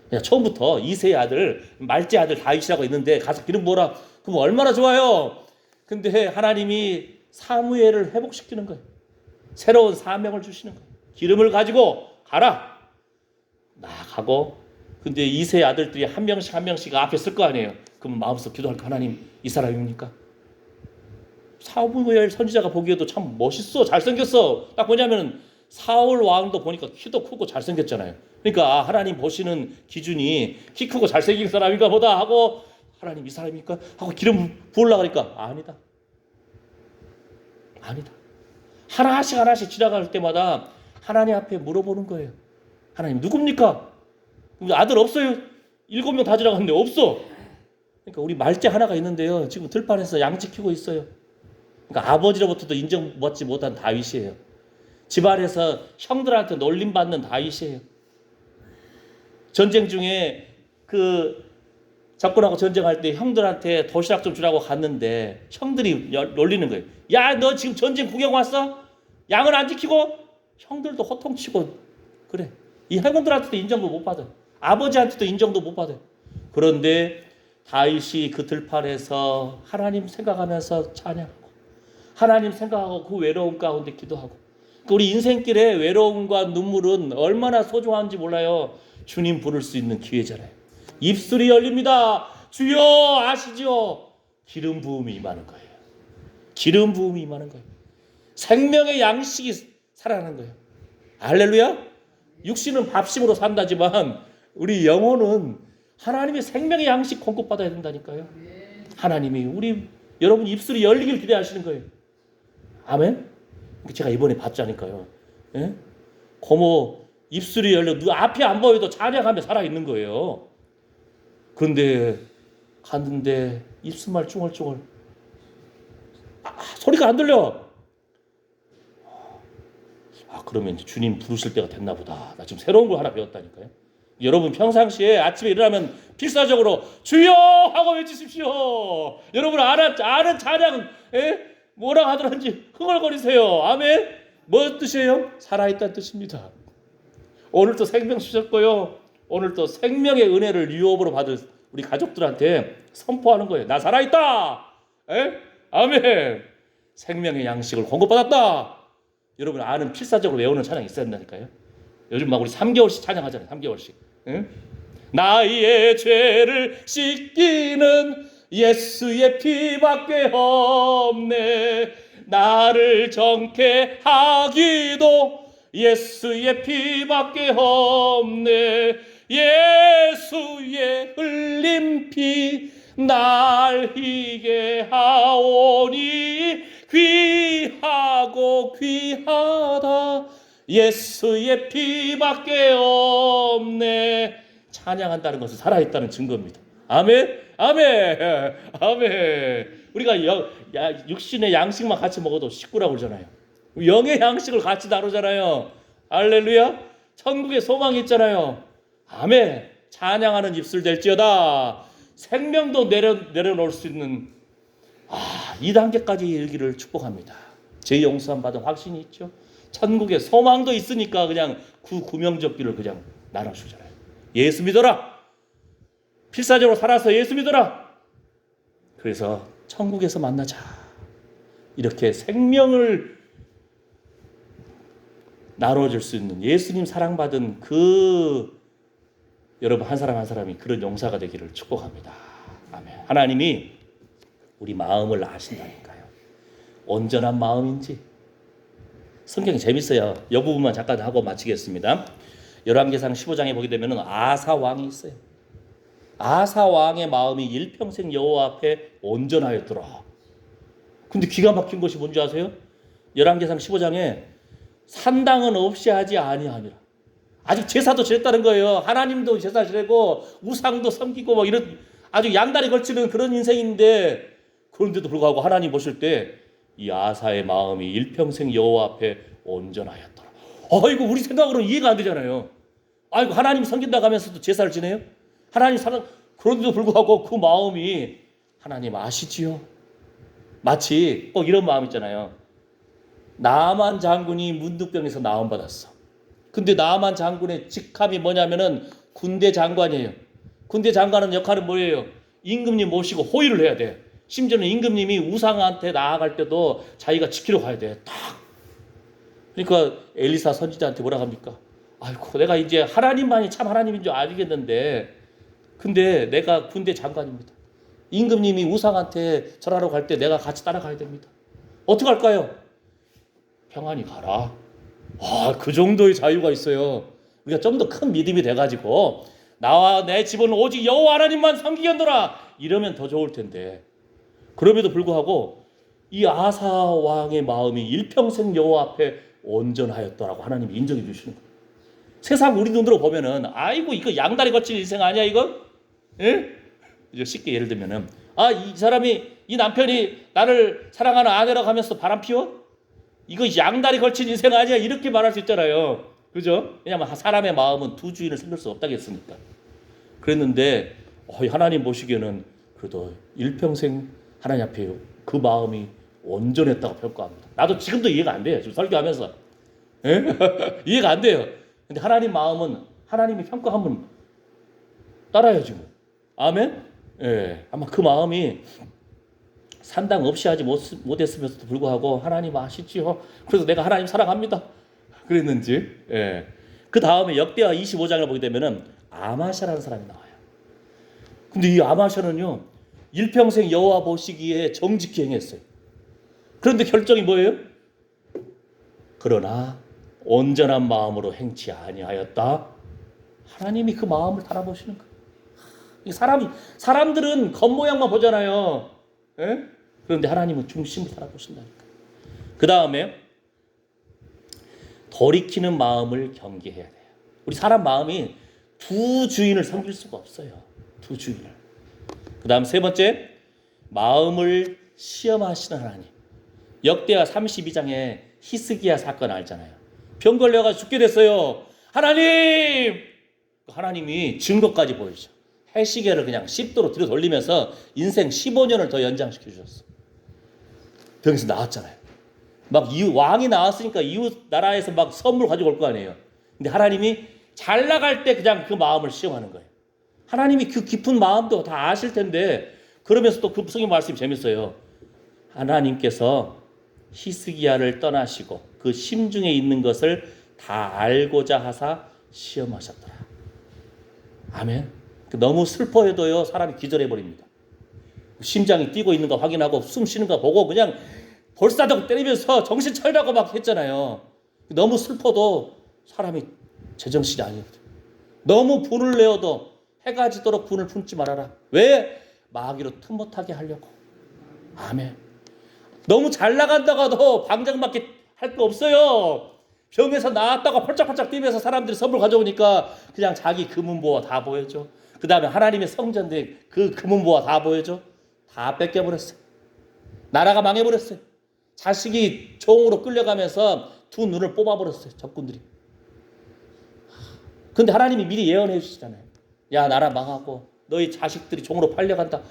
그냥 처음부터 이세의 아들 말제 아들 다윗이라고 있는데 가서 기름 부어라. 그럼 얼마나 좋아요. 근데 하나님이 사무엘을 회복시키는 거예요. 새로운 사명을 주시는 거예요. 기름을 가지고 가라. 나가고 근데 이세의 아들들이 한 명씩 한 명씩 앞에 쓸 거 아니에요. 그러면 마음속 기도할 거 하나님 이 사람입니까? 사무엘 선지자가 보기에도 참 멋있어. 잘생겼어. 딱 뭐냐면 사울 왕도 보니까 키도 크고 잘생겼잖아요. 그러니까 하나님 보시는 기준이 키 크고 잘생긴 사람인가 보다 하고 하나님 이 사람입니까? 하고 기름 부으려고 하니까 아니다. 하나씩 하나씩 지나갈 때마다 하나님 앞에 물어보는 거예요. 하나님 누굽니까? 아들 없어요. 7명 다 지나갔는데 없어. 그러니까 우리 말째 하나가 있는데요. 지금 들판에서 양 지키고 있어요. 그러니까 아버지로부터도 인정받지 못한 다윗이에요. 집안에서 형들한테 놀림받는 다윗이에요. 전쟁 중에 그 적군하고 전쟁할 때 형들한테 도시락 좀 주라고 갔는데 형들이 놀리는 거예요. 야, 너 지금 전쟁 구경 왔어? 양을 안 지키고? 형들도 호통치고 그래. 이 형들한테도 인정도 못 받아. 아버지한테도 인정도 못 받아. 그런데 다윗이 그 들판에서 하나님 생각하면서 찬양하고 하나님 생각하고 그 외로움 가운데 기도하고 우리 인생길에 외로움과 눈물은 얼마나 소중한지 몰라요. 주님 부를 수 있는 기회잖아요. 입술이 열립니다. 주여 아시죠? 기름 부음이 임하는 거예요. 기름 부음이 임하는 거예요. 생명의 양식이 살아나는 거예요. 할렐루야. 육신은 밥심으로 산다지만 우리 영혼은 하나님의 생명의 양식 공급받아야 된다니까요. 하나님이 여러분 입술이 열리길 기대하시는 거예요. 아멘. 제가 이번에 봤자니까요. 예? 고모 입술이 열려 앞이 안 보여도 찬양하며 살아있는 거예요. 그런데 갔는데 입술만 쭈글쭈글 소리가 안 들려. 그러면 이제 주님 부르실 때가 됐나 보다. 나 지금 새로운 걸 하나 배웠다니까요. 여러분 평상시에 아침에 일어나면 필사적으로 주여 하고 외치십시오. 여러분 아는 찬양 뭐라 하더란지 흥얼거리세요. 아멘. 뭐 뜻이에요? 살아있다는 뜻입니다. 오늘 또 생명 주셨고요. 오늘 또 생명의 은혜를 유업으로 받을 우리 가족들한테 선포하는 거예요. 나 살아있다. 아멘. 생명의 양식을 공급받았다. 여러분 아는 필사적으로 외우는 찬양이 있어야 된다니까요. 요즘 막 우리 3개월씩 찬양하잖아요. 3개월씩. 나의 죄를 씻기는 예수의 피밖에 없네. 나를 정케 하기도 예수의 피밖에 없네. 예수의 흘린 피 날 희게 하오니 귀하고 귀하다. 예수의 피밖에 없네. 찬양한다는 것은 살아있다는 증거입니다. 아멘. 아멘. 아멘. 우리가 육신의 양식만 같이 먹어도 식구라고 그러잖아요. 영의 양식을 같이 다루잖아요. 할렐루야. 천국에 소망이 있잖아요. 아멘. 찬양하는 입술 될지어다. 생명도 내려놓을 수 있는 이 단계까지 이르기를 축복합니다. 제 용서함 받은 확신이 있죠. 천국에 소망도 있으니까 그냥 그 구명조끼를 그냥 나눠주잖아요. 예수 믿어라. 필사적으로 살아서 예수 믿어라. 그래서 천국에서 만나자. 이렇게 생명을 나눠줄 수 있는 예수님 사랑받은 여러분 한 사람 한 사람이 그런 용사가 되기를 축복합니다. 아멘. 하나님이 우리 마음을 아신다니까요. 온전한 마음인지. 성경이 재밌어요. 이 부분만 잠깐 하고 마치겠습니다. 열왕기상 15장에 보게 되면 아사 왕이 있어요. 아사 왕의 마음이 일평생 여호와 앞에 온전하였더라. 근데 기가 막힌 것이 뭔지 아세요? 열왕기상 15장에 산당은 없이 하지 아니하니라. 아직 제사도 지냈다는 거예요. 하나님도 제사 지내고 우상도 섬기고 막 이런 아주 양다리 걸치는 그런 인생인데, 그런데도 불구하고 하나님 보실 때 이 아사의 마음이 일평생 여호와 앞에 온전하였더라. 아이고, 우리 생각으로는 이해가 안 되잖아요. 아이고, 하나님 섬긴다고 하면서도 제사를 지내요? 하나님 사랑, 그런데도 불구하고 그 마음이 하나님 아시지요? 마치 꼭 이런 마음 있잖아요. 나만 장군이 문득병에서 나음받았어. 근데 나만 장군의 직함이 뭐냐면은 군대 장관이에요. 군대 장관은 역할은 뭐예요? 임금님 모시고 호의를 해야 돼. 심지어는 임금님이 우상한테 나아갈 때도 자기가 지키러 가야 돼. 딱. 그러니까 엘리사 선지자한테 뭐라 합니까? 아이고, 내가 이제 하나님만이 참 하나님인 줄 알겠는데, 근데 내가 군대 장관입니다. 임금님이 우상한테 절하러 갈 때 내가 같이 따라가야 됩니다. 어떻게 할까요? 평안히 가라. 그 정도의 자유가 있어요. 우리가 좀 더 큰 믿음이 돼가지고 나와 내 집은 오직 여호와 하나님만 섬기겠노라 이러면 더 좋을 텐데, 그럼에도 불구하고 이 아사 왕의 마음이 일평생 여호와 앞에 온전하였더라고 하나님이 인정해 주시는 거예요. 세상 우리 눈으로 보면은 아이고, 이거 양다리 거친 인생 아니야 이거? 예? 이제 쉽게 예를 들면은 이 사람이, 이 남편이 나를 사랑하는 아내라고 하면서 바람 피워? 이거 양다리 걸친 인생 아니야? 이렇게 말할 수 있잖아요. 그죠? 왜냐하면 사람의 마음은 두 주인을 섬길 수 없다고 했으니까. 그랬는데 하나님 보시기에는 그래도 일평생 하나님 앞에 그 마음이 온전했다고 평가합니다. 나도 지금도 이해가 안 돼요. 지금 설교하면서. 예? 이해가 안 돼요. 근데 하나님 마음은 하나님이 평가하면 따라야지 뭐. 아멘? 예. 아마 그 마음이 산당 없이 하지 못했으면서도 불구하고 하나님 아시지요? 그래서 내가 하나님 사랑합니다. 그랬는지. 예. 그 다음에 역대하 25장을 보게 되면은 아마샤라는 사람이 나와요. 근데 이 아마샤는요, 일평생 여호와 보시기에 정직히 행했어요. 그런데 결정이 뭐예요? 그러나 온전한 마음으로 행치 아니하였다. 하나님이 그 마음을 달아보시는 거예요. 사람들은 겉모양만 보잖아요. 예? 그런데 하나님은 중심을 달아보신다니까. 그 다음에 돌이키는 마음을 경계해야 돼요. 우리 사람 마음이 두 주인을 섬길 수가 없어요. 두 주인을. 그 다음 세 번째, 마음을 시험하시는 하나님. 역대하 32장에 히스기야 사건 알잖아요. 병 걸려가지고 죽게 됐어요. 하나님이 증거까지 보여주죠. 해시계를 그냥 10도로 들여 돌리면서 인생 15년을 더 연장시켜 주셨어. 병에서 나왔잖아요. 막 이웃 왕이 나왔으니까 이웃 나라에서 막 선물 가지고 올 거 아니에요. 근데 하나님이 잘 나갈 때 그냥 그 마음을 시험하는 거예요. 하나님이 그 깊은 마음도 다 아실 텐데, 그러면서 또 그 성경 말씀이 재밌어요. 하나님께서 히스기야를 떠나시고 그 심중에 있는 것을 다 알고자 하사 시험하셨더라. 아멘. 너무 슬퍼해도요, 사람이 기절해버립니다. 심장이 뛰고 있는 거 확인하고 숨 쉬는 거 보고 그냥 볼싸다고 때리면서 정신 차리라고 막 했잖아요. 너무 슬퍼도 사람이 제정신이 아니거든. 너무 분을 내어도 해가 지도록 분을 품지 말아라. 왜? 마귀로 틈 못하게 하려고. 아멘. 너무 잘 나간다가도 방장밖에 할 거 없어요. 병에서 나왔다가 펄짝펄짝 뛰면서 사람들이 선물 가져오니까 그냥 자기 금은보화 다 보여줘. 그 다음에 하나님의 성전들 그 금은보화 다 보여줘. 다 뺏겨버렸어요. 나라가 망해버렸어요. 자식이 종으로 끌려가면서 두 눈을 뽑아버렸어요. 적군들이. 근데 하나님이 미리 예언해 주시잖아요. 야, 나라 망하고 너희 자식들이 종으로 팔려간다.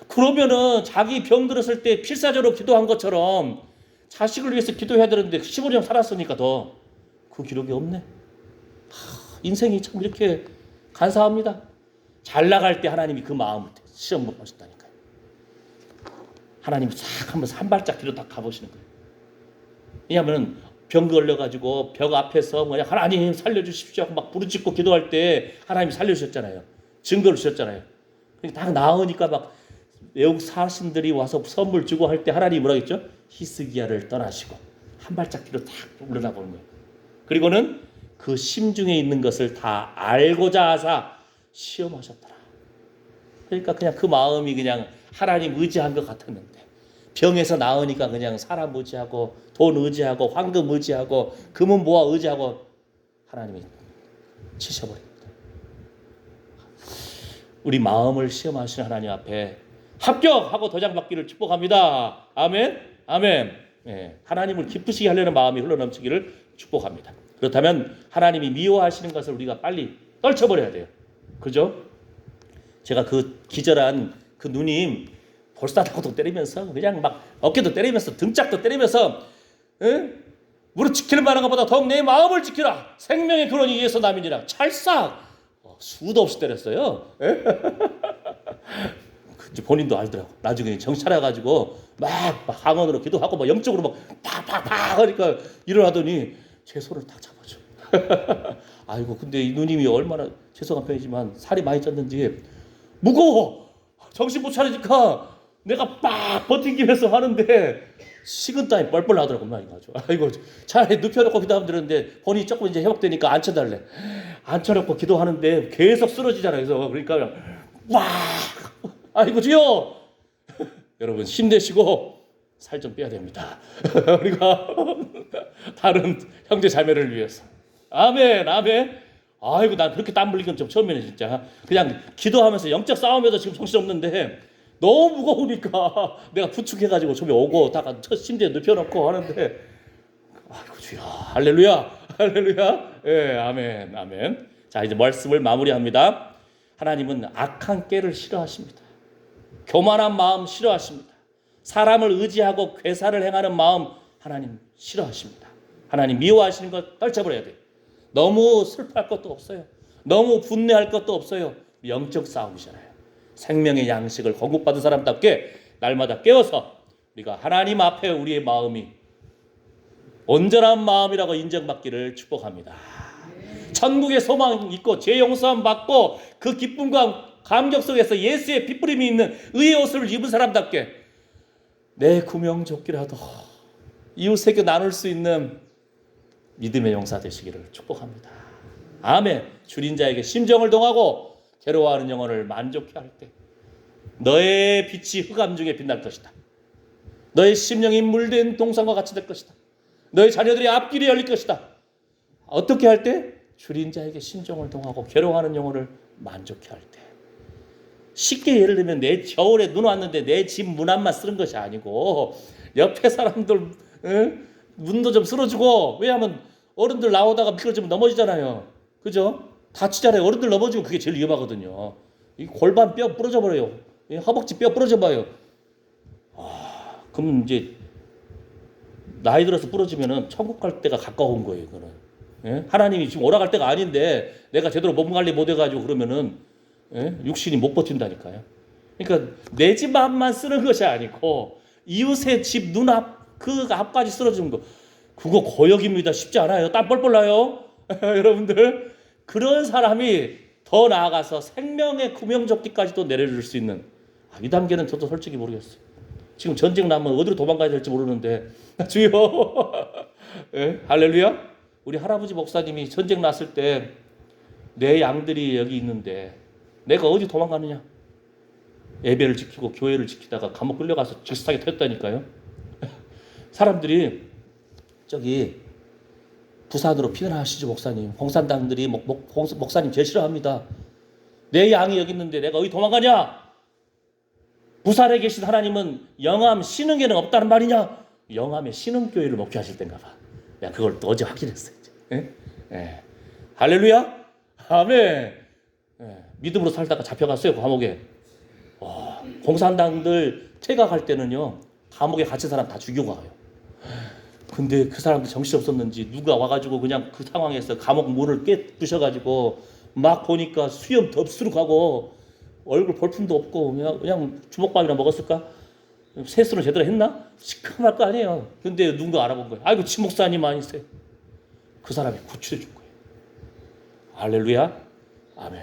그러면은 자기 병 들었을 때 필사적으로 기도한 것처럼 자식을 위해서 기도해야 되는데 15년 살았으니까 더 그 기록이 없네. 인생이 참 이렇게 간사합니다. 잘 나갈 때 하나님이 그 마음을 시험 못 보셨다니까요. 하나님이 싹 한번 한 발짝 뒤로 딱 가보시는 거예요. 왜냐하면 병 걸려가지고 벽 앞에서 뭐냐 하나님 살려주십시오 하고 막 부르짖고 기도할 때 하나님이 살려주셨잖아요. 증거를 주셨잖아요. 딱 나으니까 막 외국 사신들이 와서 선물 주고 할 때 하나님이 뭐라고 했죠? 히스기야를 떠나시고 한 발짝 뒤로 딱 물러나 보는 거예요. 그리고는 그 심중에 있는 것을 다 알고자 하사 시험하셨더라. 그러니까 그냥 그 마음이 그냥 하나님 의지한 것 같았는데 병에서 나으니까 그냥 사람 의지하고 돈 의지하고 황금 의지하고 금은 모아 의지하고 하나님이 치셔버립니다. 우리 마음을 시험하시는 하나님 앞에 합격하고 도장 받기를 축복합니다. 아멘. 아멘. 예, 하나님을 기쁘시게 하려는 마음이 흘러넘치기를 축복합니다. 그렇다면 하나님이 미워하시는 것을 우리가 빨리 떨쳐버려야 돼요. 그죠? 제가 그 기절한 그 누님 볼싸다구도 때리면서 그냥 막 어깨도 때리면서 등짝도 때리면서 무릇 지키는 만한 것보다 더욱 내 마음을 지키라. 생명의 근원이 예수 남이니라. 찰싹 수도 없이 때렸어요. 본인도 알더라고. 나중에 정신 차려가지고 막 항언으로 기도하고 막 영적으로 막 팍팍팍 하니까 일어나더니 제 손을 딱 잡아줘. 아이고 근데 이 누님이 얼마나 죄송한 편이지만 살이 많이 쪘는지 무거워. 정신 못 차리니까 내가 빡 버팅기면서 하는데 식은땀이 뻘뻘 나더라고. 아이고 차라리 눕혀놓고 기도하면 되는데 본인이 조금 이제 회복되니까 앉혀달래. 앉혀놓고 기도하는데 계속 쓰러지잖아요. 그러니까 그냥 와 아이고 주여. 여러분 힘내시고 살 좀 빼야 됩니다. 우리가 다른 형제 자매를 위해서. 아멘 아멘. 아이고 난 그렇게 땀 흘린 건 좀 처음이네 진짜. 그냥 기도하면서 영적 싸움에도 지금 정신없는데 너무 무거우니까 내가 부축해가지고 저기 오고 다 첫 침대에 눕혀놓고 하는데 아이고 주여 할렐루야 할렐루야. 예 아멘 아멘. 자 이제 말씀을 마무리합니다. 하나님은 악한 꾀를 싫어하십니다. 교만한 마음 싫어하십니다. 사람을 의지하고 괴사를 행하는 마음 하나님 싫어하십니다. 하나님 미워하시는 것 떨쳐버려야 돼요. 너무 슬퍼할 것도 없어요. 너무 분내할 것도 없어요. 영적 싸움이잖아요. 생명의 양식을 공급받은 사람답게 날마다 깨워서 우리가 하나님 앞에 우리의 마음이 온전한 마음이라고 인정받기를 축복합니다. 천국의 소망 있고 죄 용서함 받고 그 기쁨과 감격 속에서 예수의 핏부림이 있는 의의 옷을 입은 사람답게 내 구명조끼라도 이웃에게 나눌 수 있는 믿음의 용사 되시기를 축복합니다. 아멘. 줄인 자에게 심정을 동하고 괴로워하는 영혼을 만족해 할 때 너의 빛이 흑암 중에 빛날 것이다. 너의 심령이 물된 동산과 같이 될 것이다. 너의 자녀들의 앞길이 열릴 것이다. 어떻게 할 때? 줄인 자에게 심정을 동하고 괴로워하는 영혼을 만족해 할 때. 쉽게 예를 들면 내 겨울에 눈 왔는데 내 집 문 앞만 쓰는 것이 아니고 옆에 사람들 문도 좀 쓸어주고. 왜냐하면 어른들 나오다가 미끄러지면 넘어지잖아요. 그죠? 다치잖아요. 어른들 넘어지면 그게 제일 위험하거든요. 이 골반 뼈 부러져 버려요. 허벅지 뼈 부러져 봐요. 그럼 이제 나이 들어서 부러지면은 천국 갈 때가 가까운 거예요. 그거는. 예? 하나님이 지금 오라갈 때가 아닌데 내가 제대로 몸 관리 못 해가지고 그러면은 육신이 못 버틴다니까요. 그러니까 내 집 앞만 쓰는 것이 아니고 이웃의 집 눈앞 그 앞까지 쓰러지는 거 그거 고역입니다. 쉽지 않아요. 땀 뻘뻘 나요. 여러분들 그런 사람이 더 나아가서 생명의 구명조끼까지도 내려줄 수 있는 이 단계는 저도 솔직히 모르겠어요. 지금 전쟁 나면 어디로 도망가야 될지 모르는데 주여 할렐루야. 우리 할아버지 목사님이 전쟁 났을 때 내 양들이 여기 있는데 내가 어디 도망가느냐. 예배를 지키고 교회를 지키다가 감옥 끌려가서 즉사하게 됐다니까요. 사람들이 저기 부산으로 피난하시죠 목사님. 공산당들이 목사님 제일 싫어합니다. 내 양이 여기 있는데 내가 어디 도망가냐. 부산에 계신 하나님은 영암 신흥교회는 없다는 말이냐. 영암에 신흥교회를 목회하실 땐가 봐. 내가 그걸 또 어제 확인했어요. 할렐루야 아멘. 믿음으로 살다가 잡혀갔어요 감옥에. 공산당들 퇴각할 때는요 감옥에 갇힌 사람 다 죽이고 가요. 근데 그 사람들 정신없었는지 누가 와가지고 그냥 그 상황에서 감옥 문을 깨부셔가지고 막 보니까 수염 덥수룩 하고 얼굴 볼품도 없고 그냥 주먹밥이나 먹었을까? 세수를 제대로 했나? 시커멀 거 아니에요. 근데 누군가 알아본 거예요. 아이고 지 목사님 아니세요. 그 사람이 구출해 준 거예요. 할렐루야 아멘.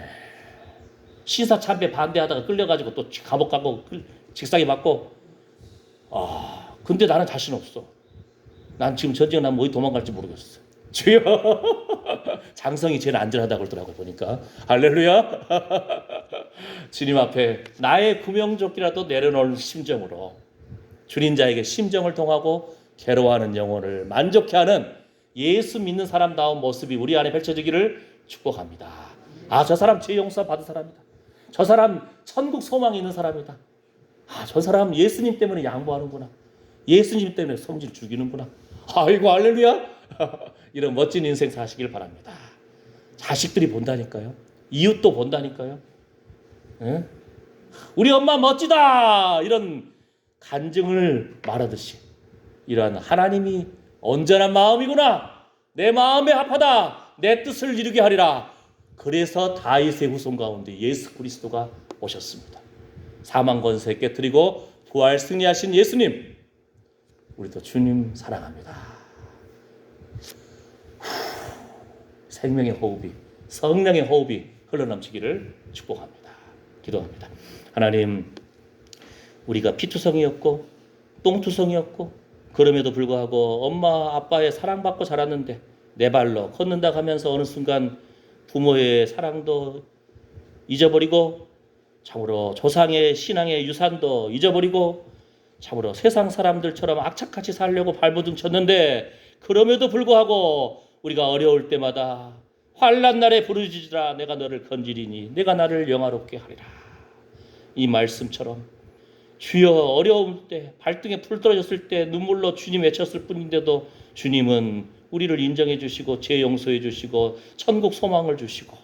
신사 참배 반대하다가 끌려가지고 또 감옥 가고 직사기 맞고. 근데 나는 자신 없어. 난 지금 전쟁 나면 어디 도망갈지 모르겠어. 주여 장성이 제일 안전하다고 그러더라고 보니까. 할렐루야 주님 앞에 나의 구명조끼라도 내려놓은 심정으로 주린 자에게 심정을 통하고 괴로워하는 영혼을 만족케 하는 예수 믿는 사람다운 모습이 우리 안에 펼쳐지기를 축복합니다. 아, 저 사람 죄 용서 받은 사람이다. 저 사람 천국 소망이 있는 사람이다. 아, 저 사람 예수님 때문에 양보하는구나. 예수님 때문에 성질 죽이는구나. 아이고 할렐루야. 이런 멋진 인생 사시길 바랍니다. 자식들이 본다니까요. 이웃도 본다니까요. 예? 우리 엄마 멋지다. 이런 간증을 말하듯이 이러한 하나님이 온전한 마음이구나. 내 마음에 합하다. 내 뜻을 이루게 하리라. 그래서 다윗의 후손 가운데 예수 그리스도가 오셨습니다. 사망 권세 깨뜨리고 부활 승리하신 예수님, 우리도 주님 사랑합니다. 생명의 호흡이, 성령의 호흡이 흘러넘치기를 축복합니다. 기도합니다. 하나님, 우리가 피투성이었고 똥투성이었고 그럼에도 불구하고 엄마 아빠의 사랑받고 자랐는데 내 발로 걷는다 하면서 어느 순간 부모의 사랑도 잊어버리고 참으로 조상의 신앙의 유산도 잊어버리고 참으로 세상 사람들처럼 악착같이 살려고 발버둥 쳤는데 그럼에도 불구하고 우리가 어려울 때마다 환난 날에 부르짖으라 내가 너를 건지리니 내가 나를 영화롭게 하리라. 이 말씀처럼 주여 어려울 때 발등에 풀 떨어졌을 때 눈물로 주님 외쳤을 뿐인데도 주님은 우리를 인정해 주시고 죄 용서해 주시고 천국 소망을 주시고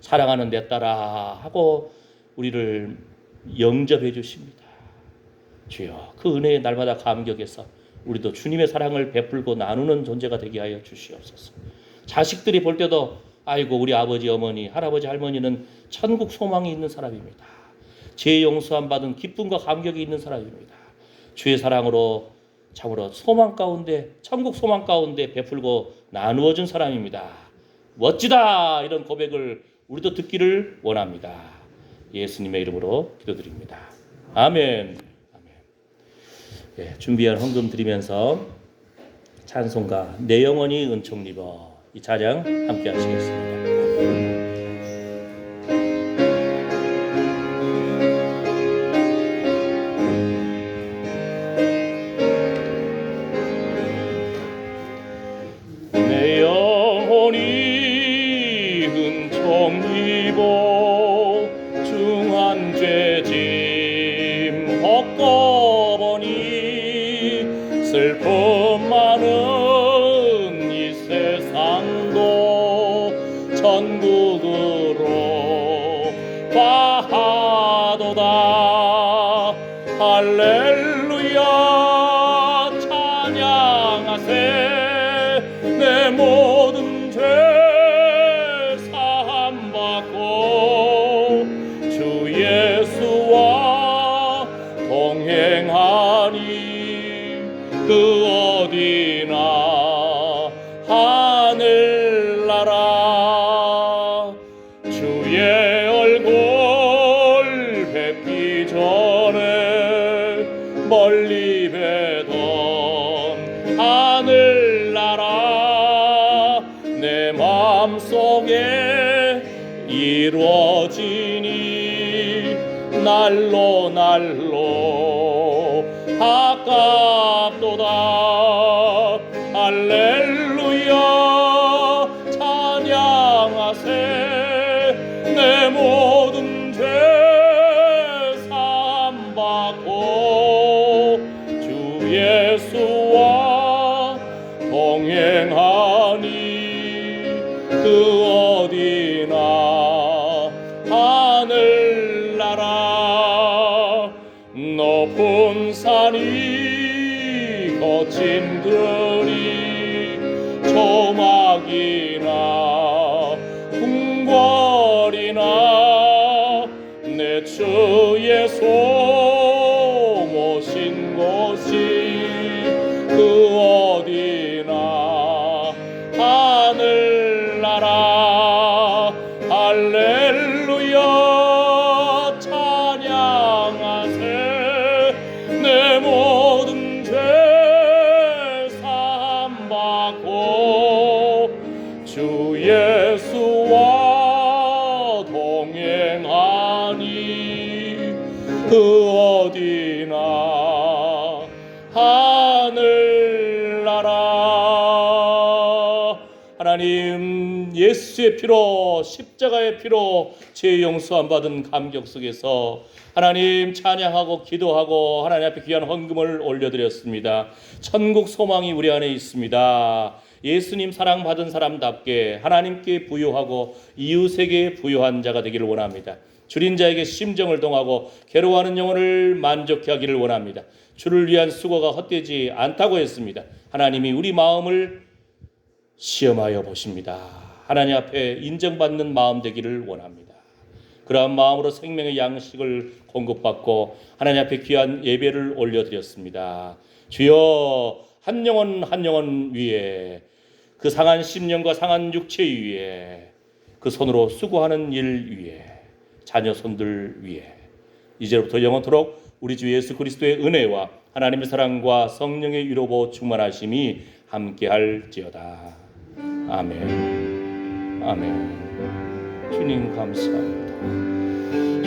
사랑하는 내 딸아 하고 우리를 영접해 주십니다. 주여 그 은혜에 날마다 감격해서 우리도 주님의 사랑을 베풀고 나누는 존재가 되게 하여 주시옵소서. 자식들이 볼 때도 아이고 우리 아버지 어머니 할아버지 할머니는 천국 소망이 있는 사람입니다. 죄 용서함 받은 기쁨과 감격이 있는 사람입니다. 주의 사랑으로 참으로 소망 가운데 천국 소망 가운데 베풀고 나누어준 사람입니다. 멋지다 이런 고백을 우리도 듣기를 원합니다. 예수님의 이름으로 기도드립니다. 아멘. 예, 준비한 헌금 드리면서 찬송가 내 영혼이 은총 입어 이 찬양 함께 하시겠습니다. 내 영혼이 은총 입어 중한 죄짐 헛거보니 슬픔 많은 이 세상도 천국으로 가도다. 할렐루야 찬양하세 내 모든 죄 사함받고 주 예수와 동행하니 그 어디나 하늘나라 주의 얼굴 뵙기 전에 멀리 뵈던 하늘나라 내 마음속에 이루어지니 날로 가깝도다. 할렐루야 찬양하세 내 모든 죄 사함받고 주 예수와 동행하니 그 어디나 하늘나라 높은 산이 거친 들이 조막이나 궁궐이나 내 주 예수 모신 곳이 그 어디나 하늘나라 할렐루야 찬양하세 내 모든 죄 사함받고 주 예수와 동행하니 하나님 예수의 피로, 십자가의 피로 죄 용서함 받은 감격 속에서 하나님 찬양하고 기도하고 하나님 앞에 귀한 헌금을 올려드렸습니다. 천국 소망이 우리 안에 있습니다. 예수님 사랑받은 사람답게 하나님께 부요하고 이웃에게 부요한 자가 되기를 원합니다. 줄인 자에게 심정을 동하고 괴로워하는 영혼을 만족케 하기를 원합니다. 주를 위한 수고가 헛되지 않다고 했습니다. 하나님이 우리 마음을 시험하여 보십니다. 하나님 앞에 인정받는 마음 되기를 원합니다. 그러한 마음으로 생명의 양식을 공급받고 하나님 앞에 귀한 예배를 올려드렸습니다. 주여, 한 영혼 한 영혼 위에, 그 상한 심령과 상한 육체 위에, 그 손으로 수고하는 일 위에, 자녀 손들 위에 이제부터 영원토록 우리 주 예수 그리스도의 은혜와 하나님의 사랑과 성령의 위로보 충만하심이 함께할지어다. 아멘. 아멘. 주님 감사합니다.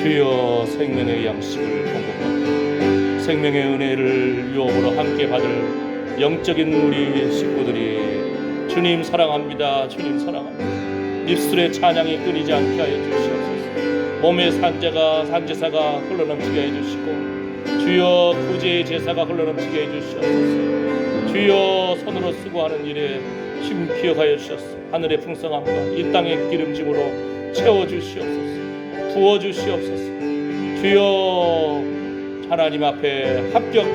주여, 생명의 양식을 공급받고 생명의 은혜를 유업으로 함께 받을 영적인 우리 식구들이 주님 사랑합니다. 주님 사랑합니다. 입술의 찬양이 끊이지 않게 하여 주시옵소서. 몸의 산제사가 흘러넘치게 해주시고 주여, 구제의 제사가 흘러넘치게 해주시옵소서. 주여, 손으로 수고하는 일에 힘피어 하여 주셨소. 하늘의 풍성함과 이 땅의 기름짐으로 채워주시옵소서. 부어주시옵소서. 주여, 하나님 앞에 합격,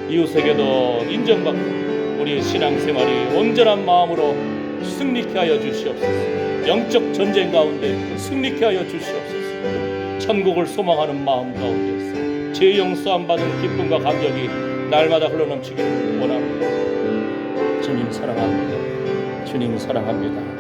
이웃에게도 인정받고 우리의 신앙생활이 온전한 마음으로 승리케 하여 주시옵소서. 영적 전쟁 가운데 승리케 하여 주시옵소서. 천국을 소망하는 마음 가운데서 죄 용서함 받은 기쁨과 감격이 날마다 흘러넘치기를 원합니다. 주님 사랑합니다. 주님 사랑합니다.